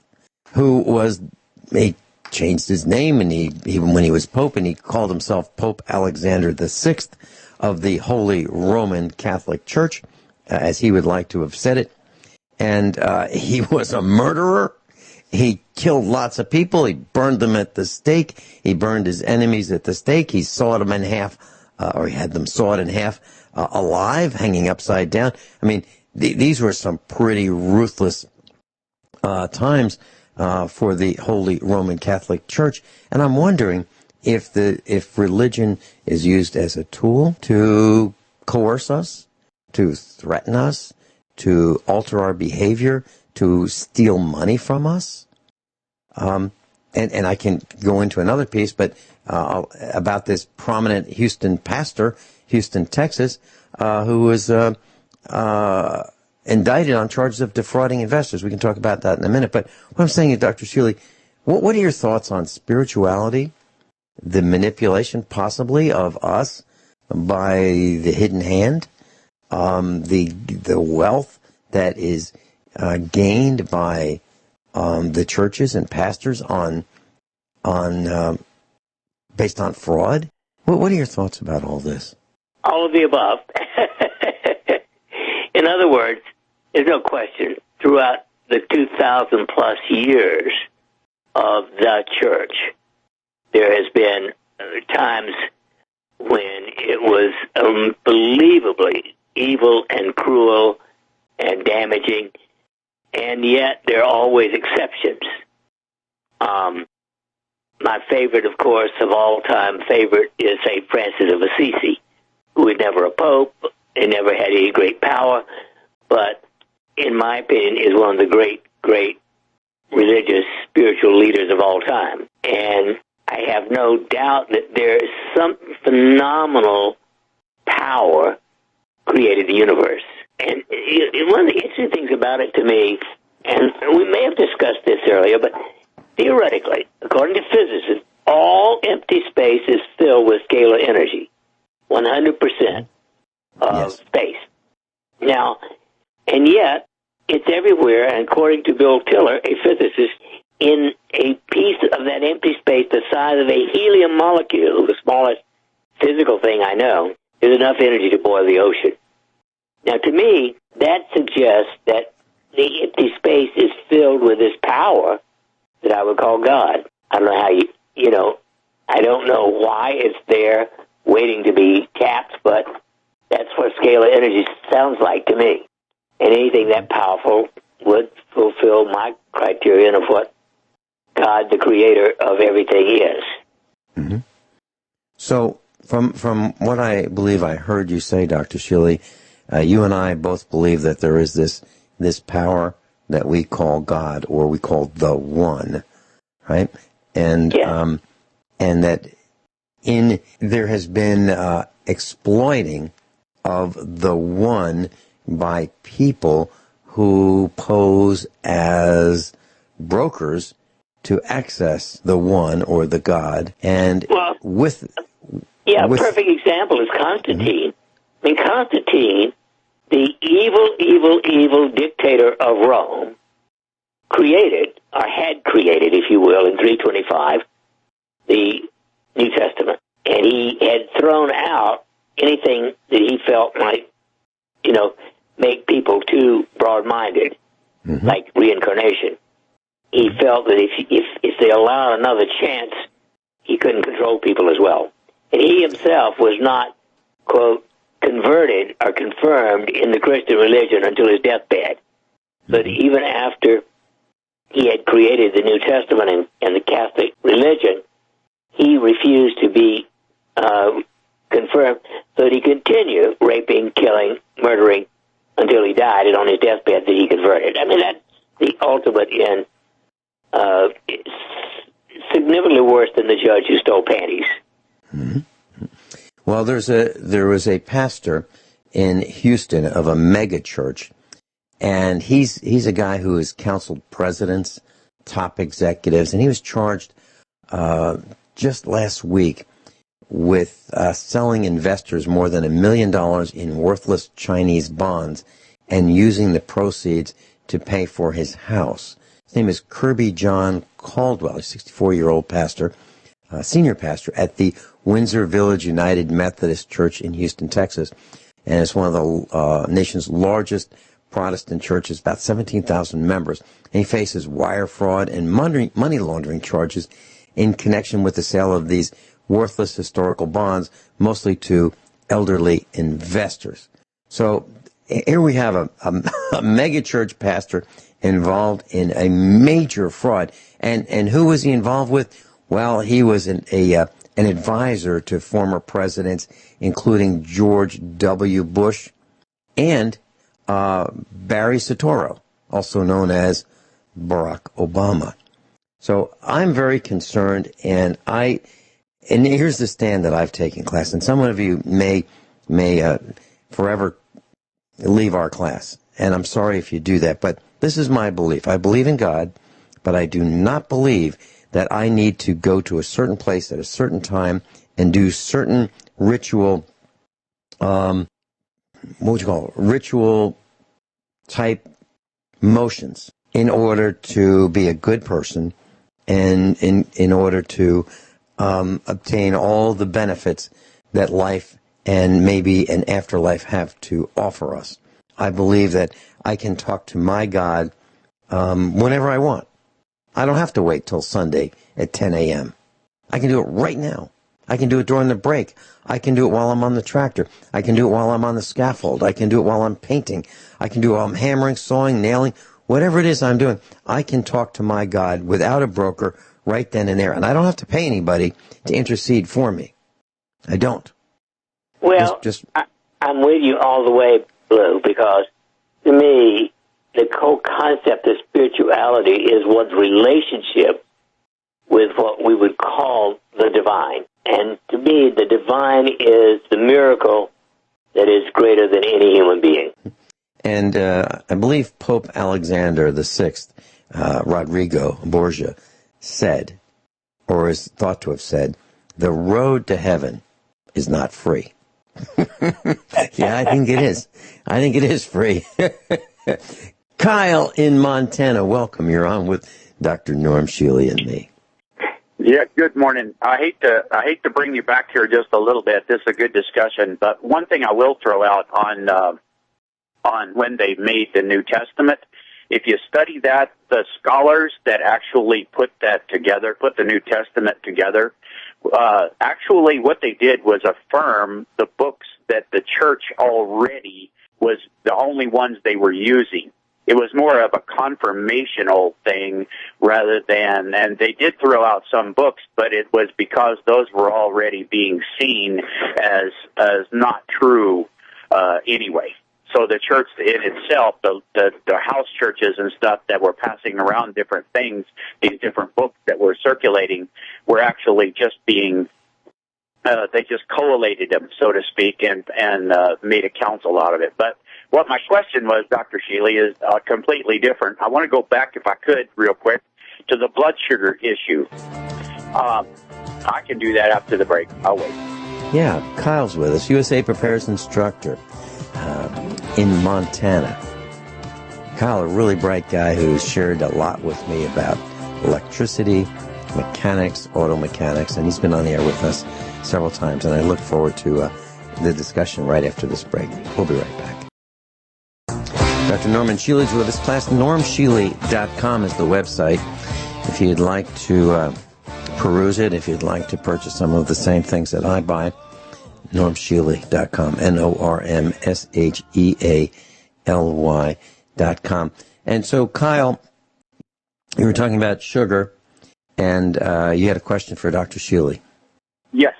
he changed his name, and he when he was Pope, and he called himself Pope Alexander VI of the Holy Roman Catholic Church, as he would like to have said it. And he was a murderer. He killed lots of people. He burned them at the stake. He burned his enemies at the stake. He sawed them in half, or he had them sawed in half alive, hanging upside down. I mean, these were some pretty ruthless times for the Holy Roman Catholic Church. And I'm wondering if religion is used as a tool to coerce us, to threaten us, to alter our behavior, to steal money from us. And I can go into another piece, but about this prominent Houston pastor, Houston, Texas, who was indicted on charges of defrauding investors. We can talk about that in a minute. But what I'm saying is, Dr. Shealy, what are your thoughts on spirituality, the manipulation possibly of us by the hidden hand, the wealth that is gained by the churches and pastors based on fraud? What are your thoughts about all this? All of the above. In other words, there's no question, throughout the 2,000 plus years of the church, there has been times when it was unbelievably evil and cruel and damaging, and yet there are always exceptions. My favorite, of course, of all time favorite is St. Francis of Assisi, who was never a pope and never had any great power, but in my opinion is one of the great, great religious, spiritual leaders of all time. And I have no doubt that there is some phenomenal power created the universe. And one of the interesting things about it to me, and we may have discussed this earlier, but theoretically, according to physicists, all empty space is filled with scalar energy, 100% of space. Now, and yet, it's everywhere, and according to Bill Tiller, a physicist, in a piece of that empty space the size of a helium molecule, the smallest physical thing I know, there's enough energy to boil the ocean. Now, to me, that suggests that the empty space is filled with this power that I would call God. I don't know how I don't know why it's there waiting to be tapped, but that's what scalar energy sounds like to me. And anything that powerful would fulfill my criterion of what God, the creator of everything, is. Mm-hmm. So, from what I believe I heard you say, Dr. Shealy, you and I both believe that there is this power that we call God, or we call the One, right? And and that there has been exploiting of the One by people who pose as brokers to access the One or the God. And a perfect example is Constantine. Mm-hmm. I mean, Constantine, the evil dictator of Rome, created, or had created, if you will, in 325, the New Testament. And he had thrown out anything that he felt might, make people too broad-minded, like reincarnation. He felt that if they allowed another chance, he couldn't control people as well. And he himself was not, quote, converted or confirmed in the Christian religion until his deathbed. But even after he had created the New Testament and the Catholic religion, he refused to be confirmed, so that he continued raping, killing, murdering until he died, and on his deathbed that he converted. I mean, that's the ultimate in significantly worse than the judge who stole panties. Mm-hmm. Well, there was a pastor in Houston of a mega church, and he's a guy who has counseled presidents, top executives, and he was charged just last week with selling investors more than $1 million in worthless Chinese bonds and using the proceeds to pay for his house. His name is Kirby John Caldwell, a 64-year-old pastor, senior pastor at the Windsor Village United Methodist Church in Houston, Texas. And it's one of the nation's largest Protestant churches, about 17,000 members. And he faces wire fraud and money laundering charges in connection with the sale of these worthless historical bonds, mostly to elderly investors. So here we have a mega church pastor involved in a major fraud. And who was he involved with? Well, he was an advisor to former presidents, including George W. Bush and Barry Soetoro, also known as Barack Obama. So I'm very concerned, and here's the stand that I've taken, class, and some of you may forever leave our class, and I'm sorry if you do that, but this is my belief. I believe in God, but I do not believe that I need to go to a certain place at a certain time and do certain ritual, ritual type motions in order to be a good person and in order to obtain all the benefits that life and maybe an afterlife have to offer us. I believe that I can talk to my God whenever I want. I don't have to wait till Sunday at 10 a.m. I can do it right now. I can do it during the break. I can do it while I'm on the tractor. I can do it while I'm on the scaffold. I can do it while I'm painting. I can do it while I'm hammering, sawing, nailing, whatever it is I'm doing. I can talk to my God without a broker right then and there. And I don't have to pay anybody to intercede for me. I don't. Well, I'm with you all the way, Blue, because to me, the whole concept of spirituality is one's relationship with what we would call the divine. And to me, the divine is the miracle that is greater than any human being. And I believe Pope Alexander VI, Rodrigo Borgia, said, or is thought to have said, the road to heaven is not free. Yeah, I think it is. I think it is free. Kyle in Montana, welcome. You're on with Dr. Norm Shealy and me. Yeah, good morning. I hate to bring you back here just a little bit. This is a good discussion, but one thing I will throw out on when they made the New Testament, if you study that, the scholars that actually put that together, put the New Testament together, actually what they did was affirm the books that the church already was the only ones they were using. It was more of a confirmational thing rather than, and they did throw out some books, but it was because those were already being seen as not true anyway. So the church in itself, the house churches and stuff that were passing around different things, these different books that were circulating, were actually just being, they just collated them, so to speak, and made a council out of it. But what my question was, Dr. Shealy, is completely different. I want to go back, if I could, real quick, to the blood sugar issue. I can do that after the break. I'll wait. Yeah, Kyle's with us, USA Preparedness Instructor in Montana. Kyle, a really bright guy who's shared a lot with me about electricity, mechanics, auto mechanics, and he's been on the air with us several times, and I look forward to the discussion right after this break. We'll be right back. Dr. Norman Shealy's with us. Class, normshealy.com is the website. If you'd like to peruse it, if you'd like to purchase some of the same things that I buy, normshealy.com, normshealy.com. And so, Kyle, you were talking about sugar, and you had a question for Dr. Shealy. Yes.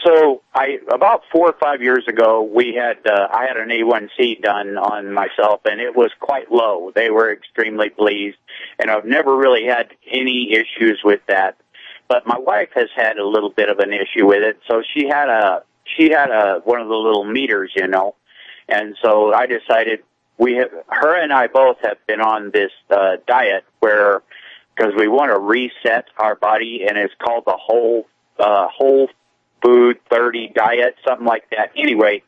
So about 4 or 5 years ago, I had an A1C done on myself, and it was quite low. They were extremely pleased, and I've never really had any issues with that. But my wife has had a little bit of an issue with it. So she had one of the little meters, and so I decided her and I both have been on this diet because we want to reset our body, and it's called the whole food 30 diet, something like that. Anyway,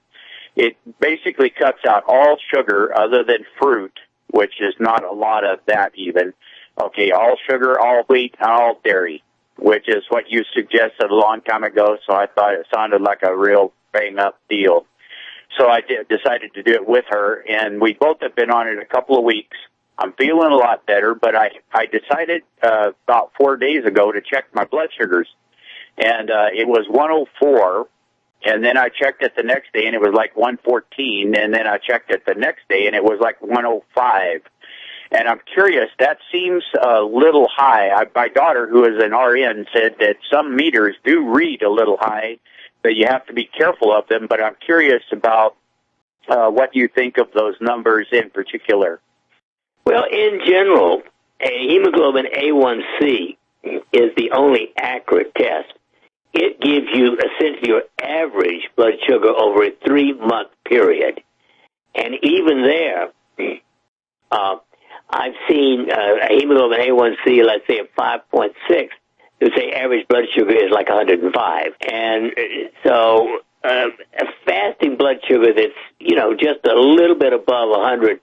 it basically cuts out all sugar other than fruit, which is not a lot of that even. Okay, all sugar, all wheat, all dairy, which is what you suggested a long time ago, so I thought it sounded like a real bang-up deal. So I decided to do it with her, and we both have been on it a couple of weeks. I'm feeling a lot better, but I decided about 4 days ago to check my blood sugars. And it was 104, and then I checked it the next day, and it was like 114, and then I checked it the next day, and it was like 105. And I'm curious, that seems a little high. My daughter, who is an RN, said that some meters do read a little high, that you have to be careful of them, but I'm curious about what you think of those numbers in particular. Well, in general, a hemoglobin A1C is the only accurate test. It gives you essentially your average blood sugar over a 3-month period. And even there, I've seen a hemoglobin A1C, let's say at 5.6, to say average blood sugar is like 105. And so a fasting blood sugar that's, just a little bit above 100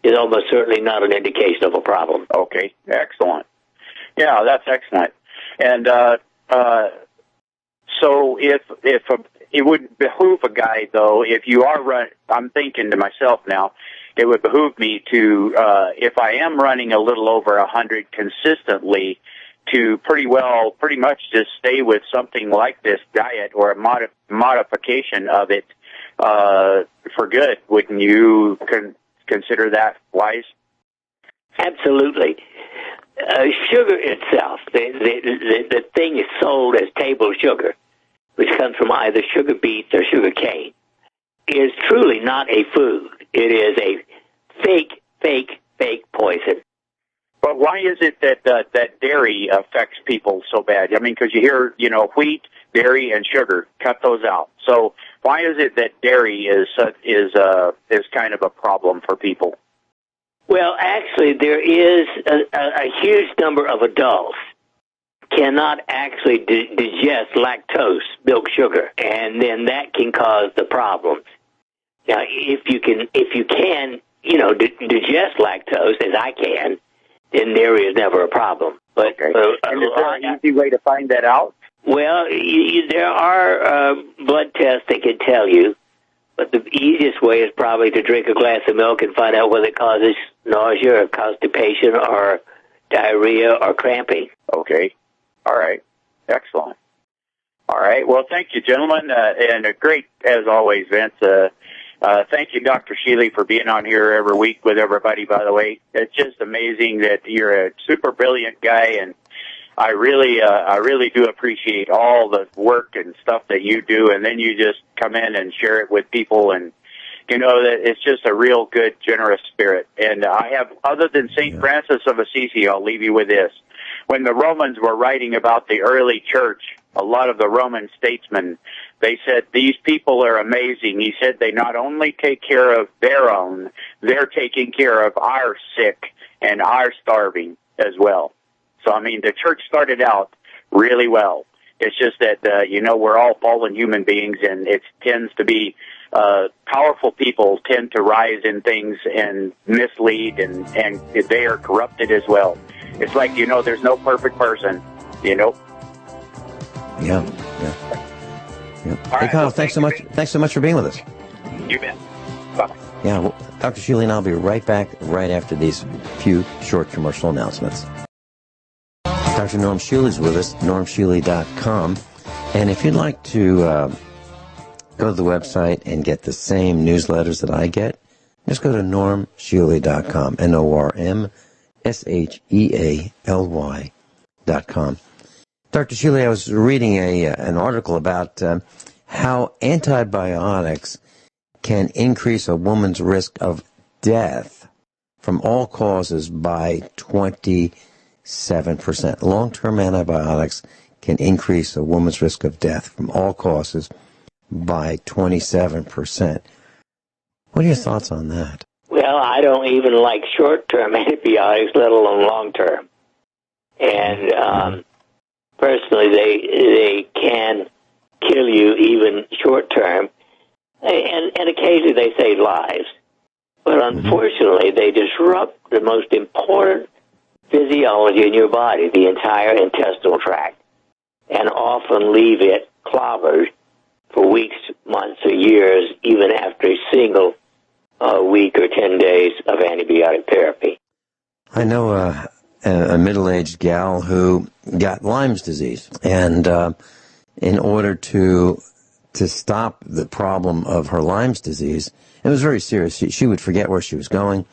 is almost certainly not an indication of a problem. Okay, excellent. Yeah, that's excellent. And so if it would behoove a guy, though, if you are I'm thinking to myself now, it would behoove me to, if I am running a little over 100 consistently, to pretty much just stay with something like this diet or a modification of it for good. Wouldn't you consider that wise? Absolutely. Sugar itself, the thing is sold as table sugar, which comes from either sugar beets or sugar cane, is truly not a food. It is a fake poison. But why is it that dairy affects people so bad? I mean, because you hear, wheat, dairy, and sugar. Cut those out. So why is it that dairy is kind of a problem for people? Well, actually, there is a huge number of adults cannot actually digest lactose, milk sugar, and then that can cause the problems. Now, if you can, digest lactose, as I can, then dairy is never a problem. But okay. And is there an easy way to find that out? Well, there are blood tests that can tell you, but the easiest way is probably to drink a glass of milk and find out whether it causes nausea or constipation or diarrhea or cramping. Okay. All right. Excellent. All right. Well, thank you, gentlemen, and great, as always, Vince. Thank you, Dr. Shealy, for being on here every week with everybody, by the way. It's just amazing that you're a super brilliant guy, and I really do appreciate all the work and stuff that you do, and then you just come in and share it with people, and that it's just a real good, generous spirit. And I have, other than St. Francis of Assisi, I'll leave you with this. When the Romans were writing about the early church, a lot of the Roman statesmen, they said, these people are amazing. He said they not only take care of their own, they're taking care of our sick and our starving as well. So, I mean, the church started out really well. It's just that, we're all fallen human beings, and it tends to be powerful people tend to rise in things and mislead, and they are corrupted as well. It's like, there's no perfect person, Yeah. All hey, right, Kyle, thanks so much. Thanks so much for being with us. You bet. Bye. Yeah, well, Dr. Shealy and I'll be right back right after these few short commercial announcements. Dr. Norm Shealy's with us, normshealy.com. And if you'd like to go to the website and get the same newsletters that I get, just go to normshealy.com, NORMSHEALY.com. Dr. Shealy, I was reading an article about how antibiotics can increase a woman's risk of death from all causes by 27%. Long-term antibiotics can increase a woman's risk of death from all causes by 27%. What are your thoughts on that? Well, I don't even like short-term antibiotics, let alone long-term. And personally, they can kill you even short-term, and occasionally they save lives. But unfortunately, they disrupt the most important physiology in your body, the entire intestinal tract, and often leave it clobbered for weeks, months, or years, even after a single week or 10 days of antibiotic therapy. I know a middle-aged gal who got Lyme's disease, and in order to stop the problem of her Lyme's disease, it was very serious. She would forget where she was going.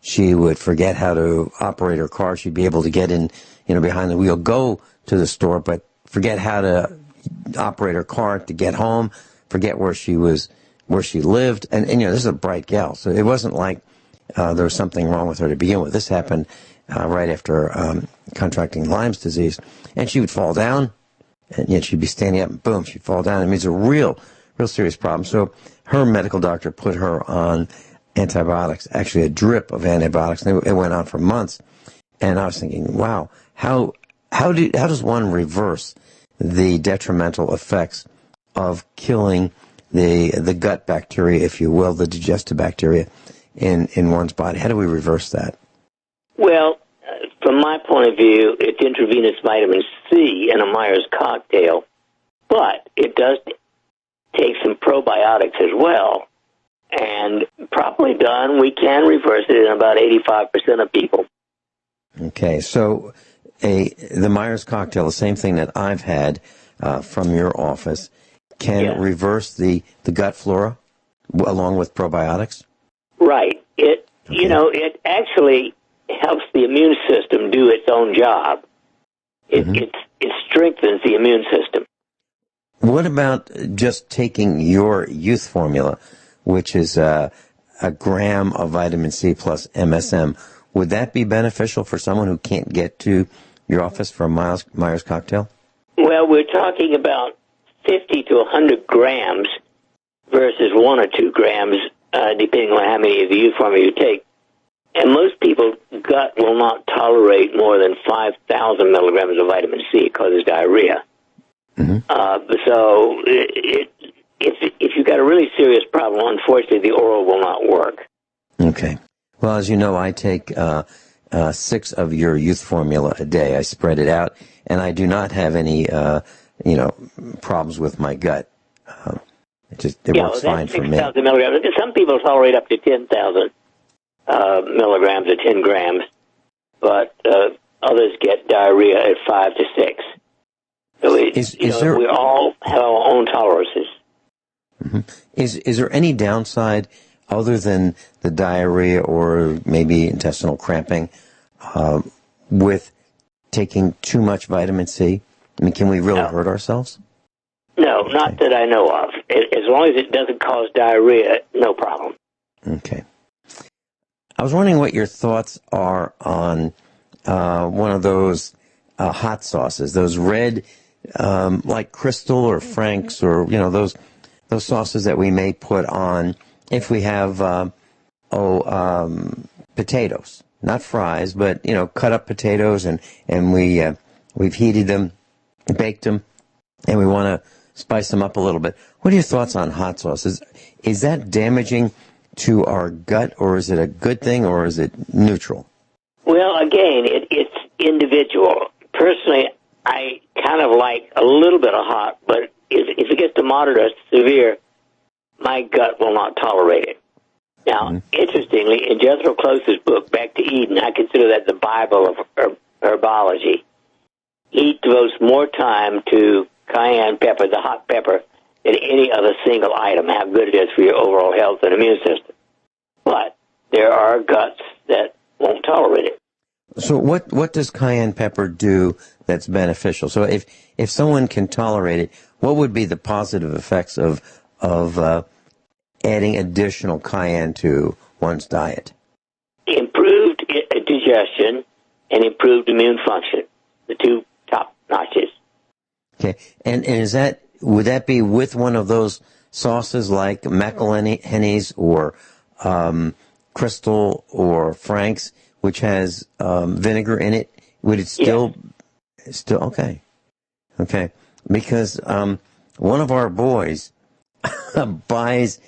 She would forget how to operate her car. She'd be able to get in, behind the wheel, go to the store, but forget how to operate her car to get home, forget where she lived. And this is a bright gal, so it wasn't like there was something wrong with her to begin with. This happened right after contracting Lyme's disease. And she would fall down, and yet she'd be standing up, and boom, she'd fall down. I mean, it's a real serious problem. So her medical doctor put her on antibiotics, actually a drip of antibiotics, and it went on for months. And I was thinking, wow, how does one reverse the detrimental effects of killing the gut bacteria, if you will, the digestive bacteria in one's body? How do we reverse that? Well, from my point of view, it's intravenous vitamin C in a Myers cocktail, but it does take some probiotics as well. And properly done, we can reverse it in about 85% of people. Okay, so the Myers cocktail, the same thing that I've had from your office, can reverse the gut flora along with probiotics? Right. It actually helps the immune system do its own job. It strengthens the immune system. What about just taking your youth formula, which is a gram of vitamin C plus MSM? Would that be beneficial for someone who can't get to your office for a Myers cocktail? Well, we're talking about 50 to 100 grams versus 1 or 2 grams, depending on how many of the youth formula you take. And most people's gut will not tolerate more than 5,000 milligrams of vitamin C. It causes diarrhea. So if you've got a really serious problem, unfortunately, the oral will not work. Okay. Well, as you know, I take 6 of your youth formula a day. I spread it out, and I do not have any, problems with my gut. It works fine for me. 6,000 milligrams. Some people tolerate up to 10,000 milligrams or 10 grams, but others get diarrhea at 5 to 6. So we all have our own tolerances. Is there any downside other than the diarrhea or maybe intestinal cramping with taking too much vitamin C? I mean, can we really hurt ourselves? No, not that I know of. As long as it doesn't cause diarrhea, no problem. Okay. I was wondering what your thoughts are on one of those hot sauces, those red, like Crystal or Frank's, or those sauces that we may put on if we have potatoes, not fries, but cut up potatoes, and we've heated them, baked them, and we want to spice them up a little bit. What are your thoughts on hot sauces? Is that damaging to our gut, or is it a good thing, or is it neutral? Well, again, it's individual. Personally, I kind of like a little bit of hot, but if it gets to moderate or severe, my gut will not tolerate it. Now, interestingly, in Jethro Close's book, Back to Eden, I consider that the Bible of herbology. He devotes more time to cayenne pepper, the hot pepper, than any other single item, how good it is for your overall health and immune system. But there are guts that won't tolerate it. So what does cayenne pepper do that's beneficial? So if someone can tolerate it, what would be the positive effects of adding additional cayenne to one's diet? Improved digestion and improved immune function, the two top notches. Okay, and would that be with one of those sauces like McElhenney's or Crystal or Frank's, which has vinegar in it? Would it still okay? Because one of our boys buys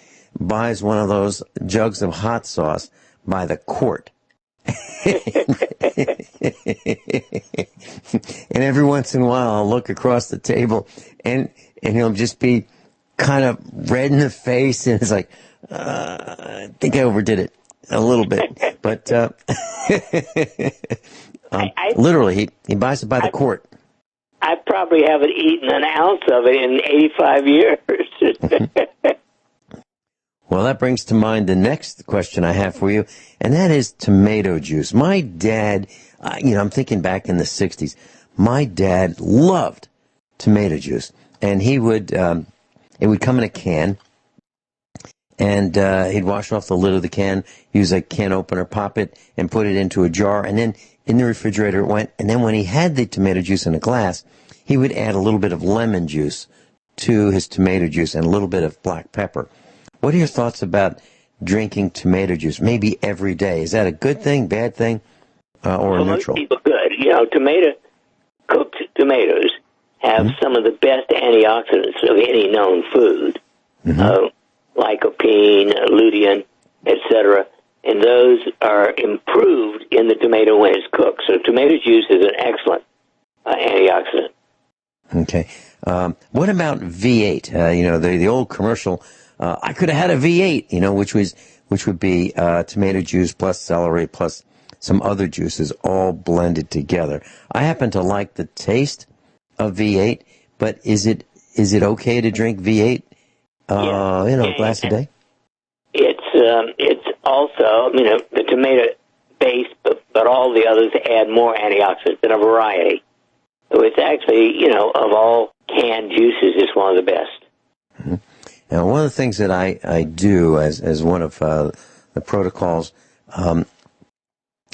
one of those jugs of hot sauce by the quart. And every once in a while I'll look across the table and he'll just be kind of red in the face, and it's like, I think I overdid it a little bit. But literally, he buys it by the quart. I probably haven't eaten an ounce of it in 85 years. Well, that brings to mind the next question I have for you, and that is tomato juice. My dad, I'm thinking back in the 60s, my dad loved tomato juice, and he would, it would come in a can, and he'd wash off the lid of the can, use a can opener, pop it, and put it into a jar, and then in the refrigerator it went, and then when he had the tomato juice in a glass, he would add a little bit of lemon juice to his tomato juice and a little bit of black pepper. What are your thoughts about drinking tomato juice, maybe every day? Is that a good thing, bad thing, or neutral? Most people good. Cooked tomatoes have some of the best antioxidants of any known food, lycopene, lutein, etc., and those are improved in the tomato when it's cooked. So tomato juice is an excellent antioxidant. Okay. What about V8? The old commercial, I could have had a V8, which would be tomato juice plus celery plus some other juices all blended together. I happen to like the taste of V8, but is it okay to drink V8 a glass a day? It's also, the tomato base, but all the others add more antioxidants in a variety. So it's actually, of all canned juices, it's one of the best. Mm-hmm. Now, one of the things that I do as one of the protocols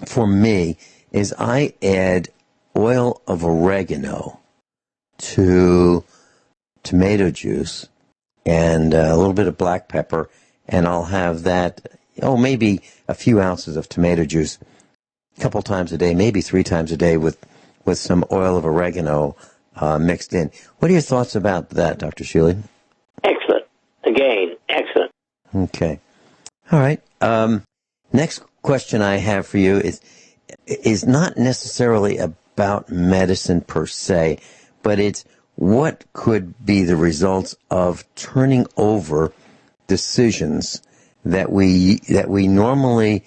for me is I add oil of oregano to tomato juice and a little bit of black pepper, and I'll have that, maybe a few ounces of tomato juice a couple times a day, maybe 3 times a day with some oil of oregano mixed in. What are your thoughts about that, Dr. Shealy? Excellent. Again, excellent. Okay. All right. Next question I have for you is not necessarily about medicine per se, but it's what could be the results of turning over decisions that we normally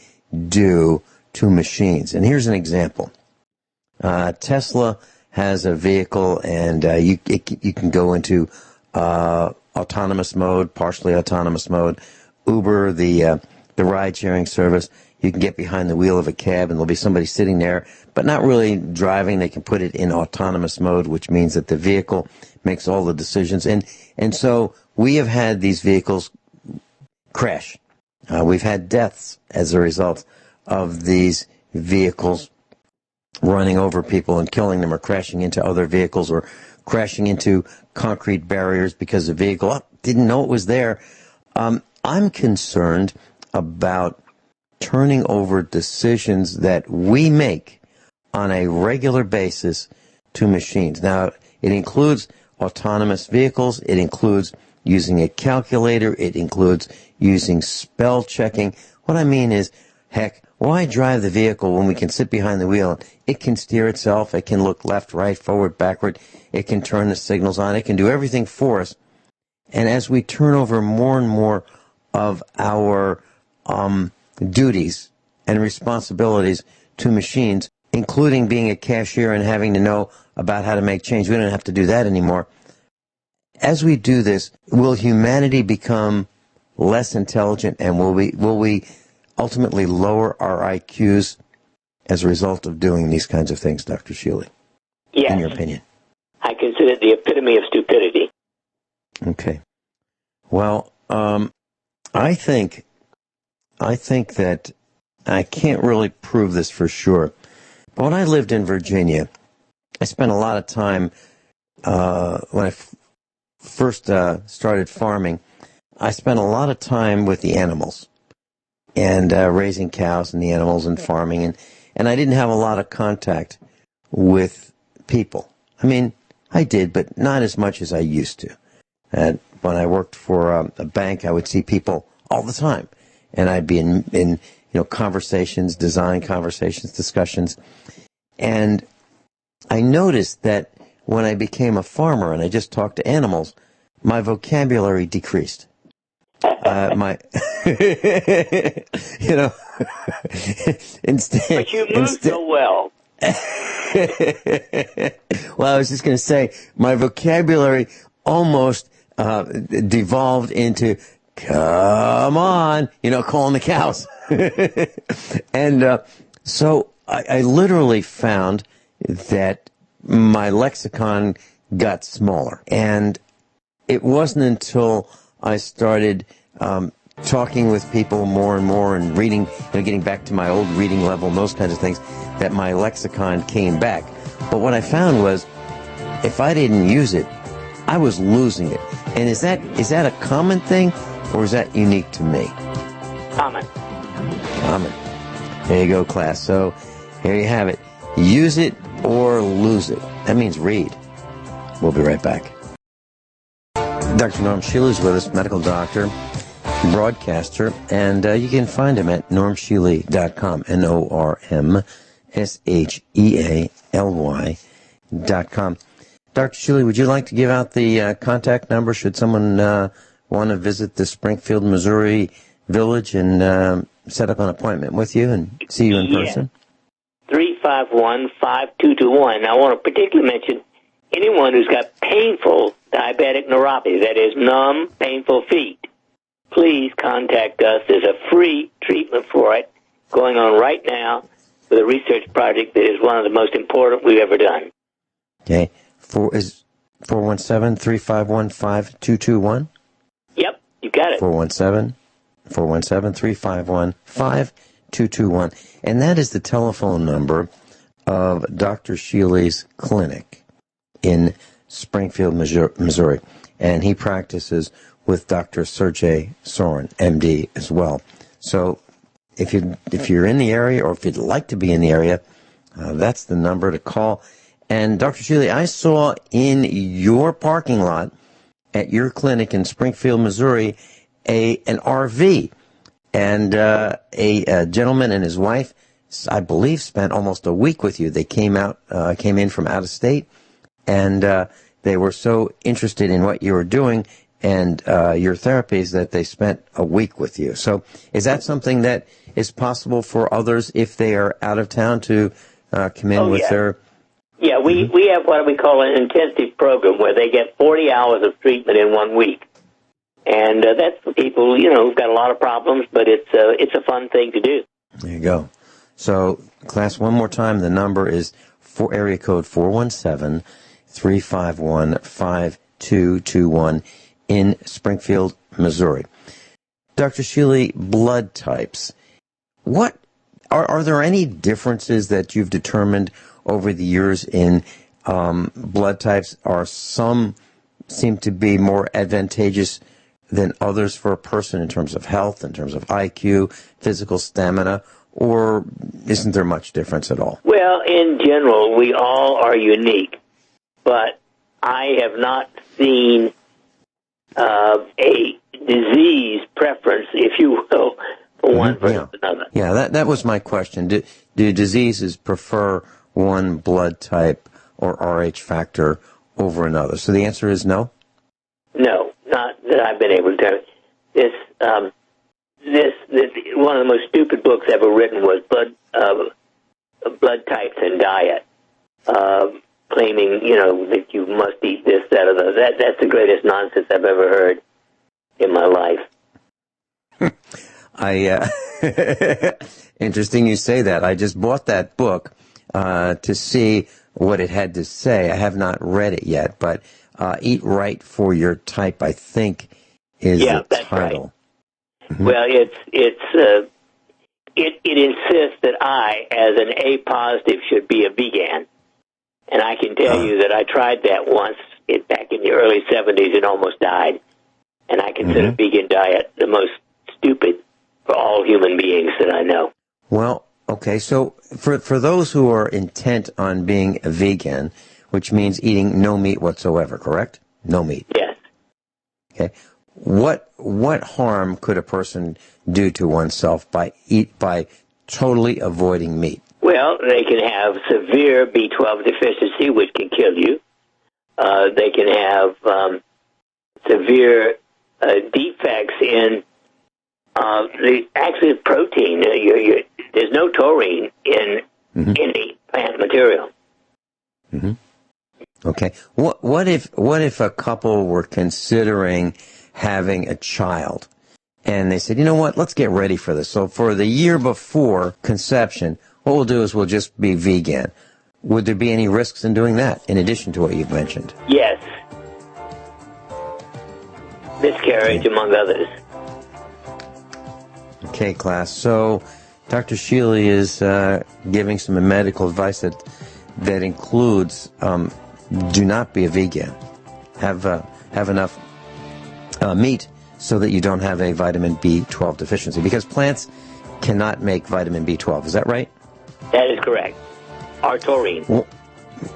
do to machines. And here's an example. Tesla has a vehicle, and you can go into autonomous mode, partially autonomous mode. Uber, the ride-sharing service, you can get behind the wheel of a cab, and there'll be somebody sitting there, but not really driving. They can put it in autonomous mode, which means that the vehicle makes all the decisions. And so we have had these vehicles crash. We've had deaths as a result of these vehicles running over people and killing them, or crashing into other vehicles, or crashing into concrete barriers because the vehicle didn't know it was there. I'm concerned about turning over decisions that we make on a regular basis to machines. Now, it includes autonomous vehicles. It includes using a calculator. It includes using spell checking. What I mean is, heck, why drive the vehicle when we can sit behind the wheel? It can steer itself. It can look left, right, forward, backward. It can turn the signals on. It can do everything for us. And as we turn over more and more of our duties and responsibilities to machines, including being a cashier and having to know about how to make change, we don't have to do that anymore. As we do this, will humanity become less intelligent, and will we ultimately lower our IQs as a result of doing these kinds of things, Dr. Shealy? Yes. In your opinion? I consider it the epitome of stupidity. Okay. Well, I think that I can't really prove this for sure. But when I lived in Virginia, I spent a lot of time, when I first started farming, I spent a lot of time with the animals and raising cows and the animals and farming. And I didn't have a lot of contact with people. I mean, I did, but not as much as I used to. And when I worked for a bank, I would see people all the time. And I'd be in conversations, design conversations, discussions. And I noticed that when I became a farmer and I just talked to animals, my vocabulary decreased. Instead. But you moved so well. Well, I was just going to say, my vocabulary almost devolved into, come on, calling the cows. And so I literally found that my lexicon got smaller. And it wasn't until I started talking with people more and more and reading, getting back to my old reading level and those kinds of things, that my lexicon came back. But what I found was, if I didn't use it, I was losing it. And is that a common thing, or is that unique to me? Common. There you go, class. So here you have it. Use it or lose it. That means read. We'll be right back. Dr. Norm Shealy is with us, medical doctor, broadcaster, and you can find him at normshealy.com, NORMSHEALY.com. Dr. Shealy, would you like to give out the contact number should someone want to visit the Springfield, Missouri village and set up an appointment with you and see you in person? 351-5221. Now, I want to particularly mention anyone who's got painful diabetic neuropathy, that is, numb, painful feet. Please contact us. There's a free treatment for it going on right now with a research project that is one of the most important we've ever done. Okay. Is 417-351-5221? Yep, you got it. 417-351-5221. And that is the telephone number of Dr. Shealy's clinic in Springfield, Missouri. And he practices with Dr. Sergey Sorin, MD, as well. So if you're in the area, or if you'd like to be in the area, that's the number to call. And Dr. Shealy, I saw in your parking lot at your clinic in Springfield, Missouri, an RV. And a gentleman and his wife, I believe, spent almost a week with you. They came in from out of state, and they were so interested in what you were doing and your therapies that they spent a week with you. So is that something that is possible for others if they are out of town to come in with their... Yeah, we have what we call an intensive program where they get 40 hours of treatment in 1 week. And that's for people, who've got a lot of problems, but it's a fun thing to do. There you go. So, class, one more time, the number is area code 417-351-5221 in Springfield, Missouri. Dr. Shealy, blood types. What are there any differences that you've determined over the years in blood types? Are some seem to be more advantageous than others for a person in terms of health, in terms of IQ, physical stamina, or isn't there much difference at all? Well, in general, we all are unique, but I have not seen a disease preference, if you will, for one versus another. Yeah, that was my question. Do diseases prefer one blood type or RH factor over another? So the answer is no? No, not that I've been able to tell. This one of the most stupid books ever written was Blood Types and Diet, claiming, that you must eat this, that, or that. That's the greatest nonsense I've ever heard in my life. Interesting you say that. I just bought that book to see what it had to say. I have not read it yet, but Eat Right for Your Type, I think, is the title. Right. Mm-hmm. Well, it insists that I, as an A positive, should be a vegan. And I can tell you that I tried that once back in the early 70s and almost died. And I consider vegan diet the most stupid for all human beings that I know. Well, okay, so for those who are intent on being a vegan, which means eating no meat whatsoever, correct? No meat. Yes. Okay. What harm could a person do to oneself by totally avoiding meat? Well, they can have severe B12 deficiency, which can kill you. They can have severe defects in the protein. There's no taurine in any plant material. Mm-hmm. Okay. What if a couple were considering having a child, and they said, you know what, let's get ready for this. So for the year before conception, what we'll do is we'll just be vegan. Would there be any risks in doing that, in addition to what you've mentioned? Yes. Miscarriage, among others. Okay, class. So Dr. Shealy is giving some medical advice that includes do not be a vegan. Have enough meat so that you don't have a vitamin B12 deficiency, because plants cannot make vitamin B12. Is that right? That is correct. Or taurine.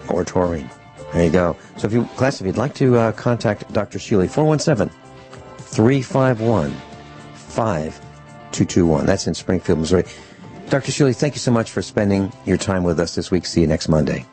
Or taurine. There you go. So if you'd like to contact Dr. Shealy, 417-351-5221. That's in Springfield, Missouri. Dr. Shealy, thank you so much for spending your time with us this week. See you next Monday.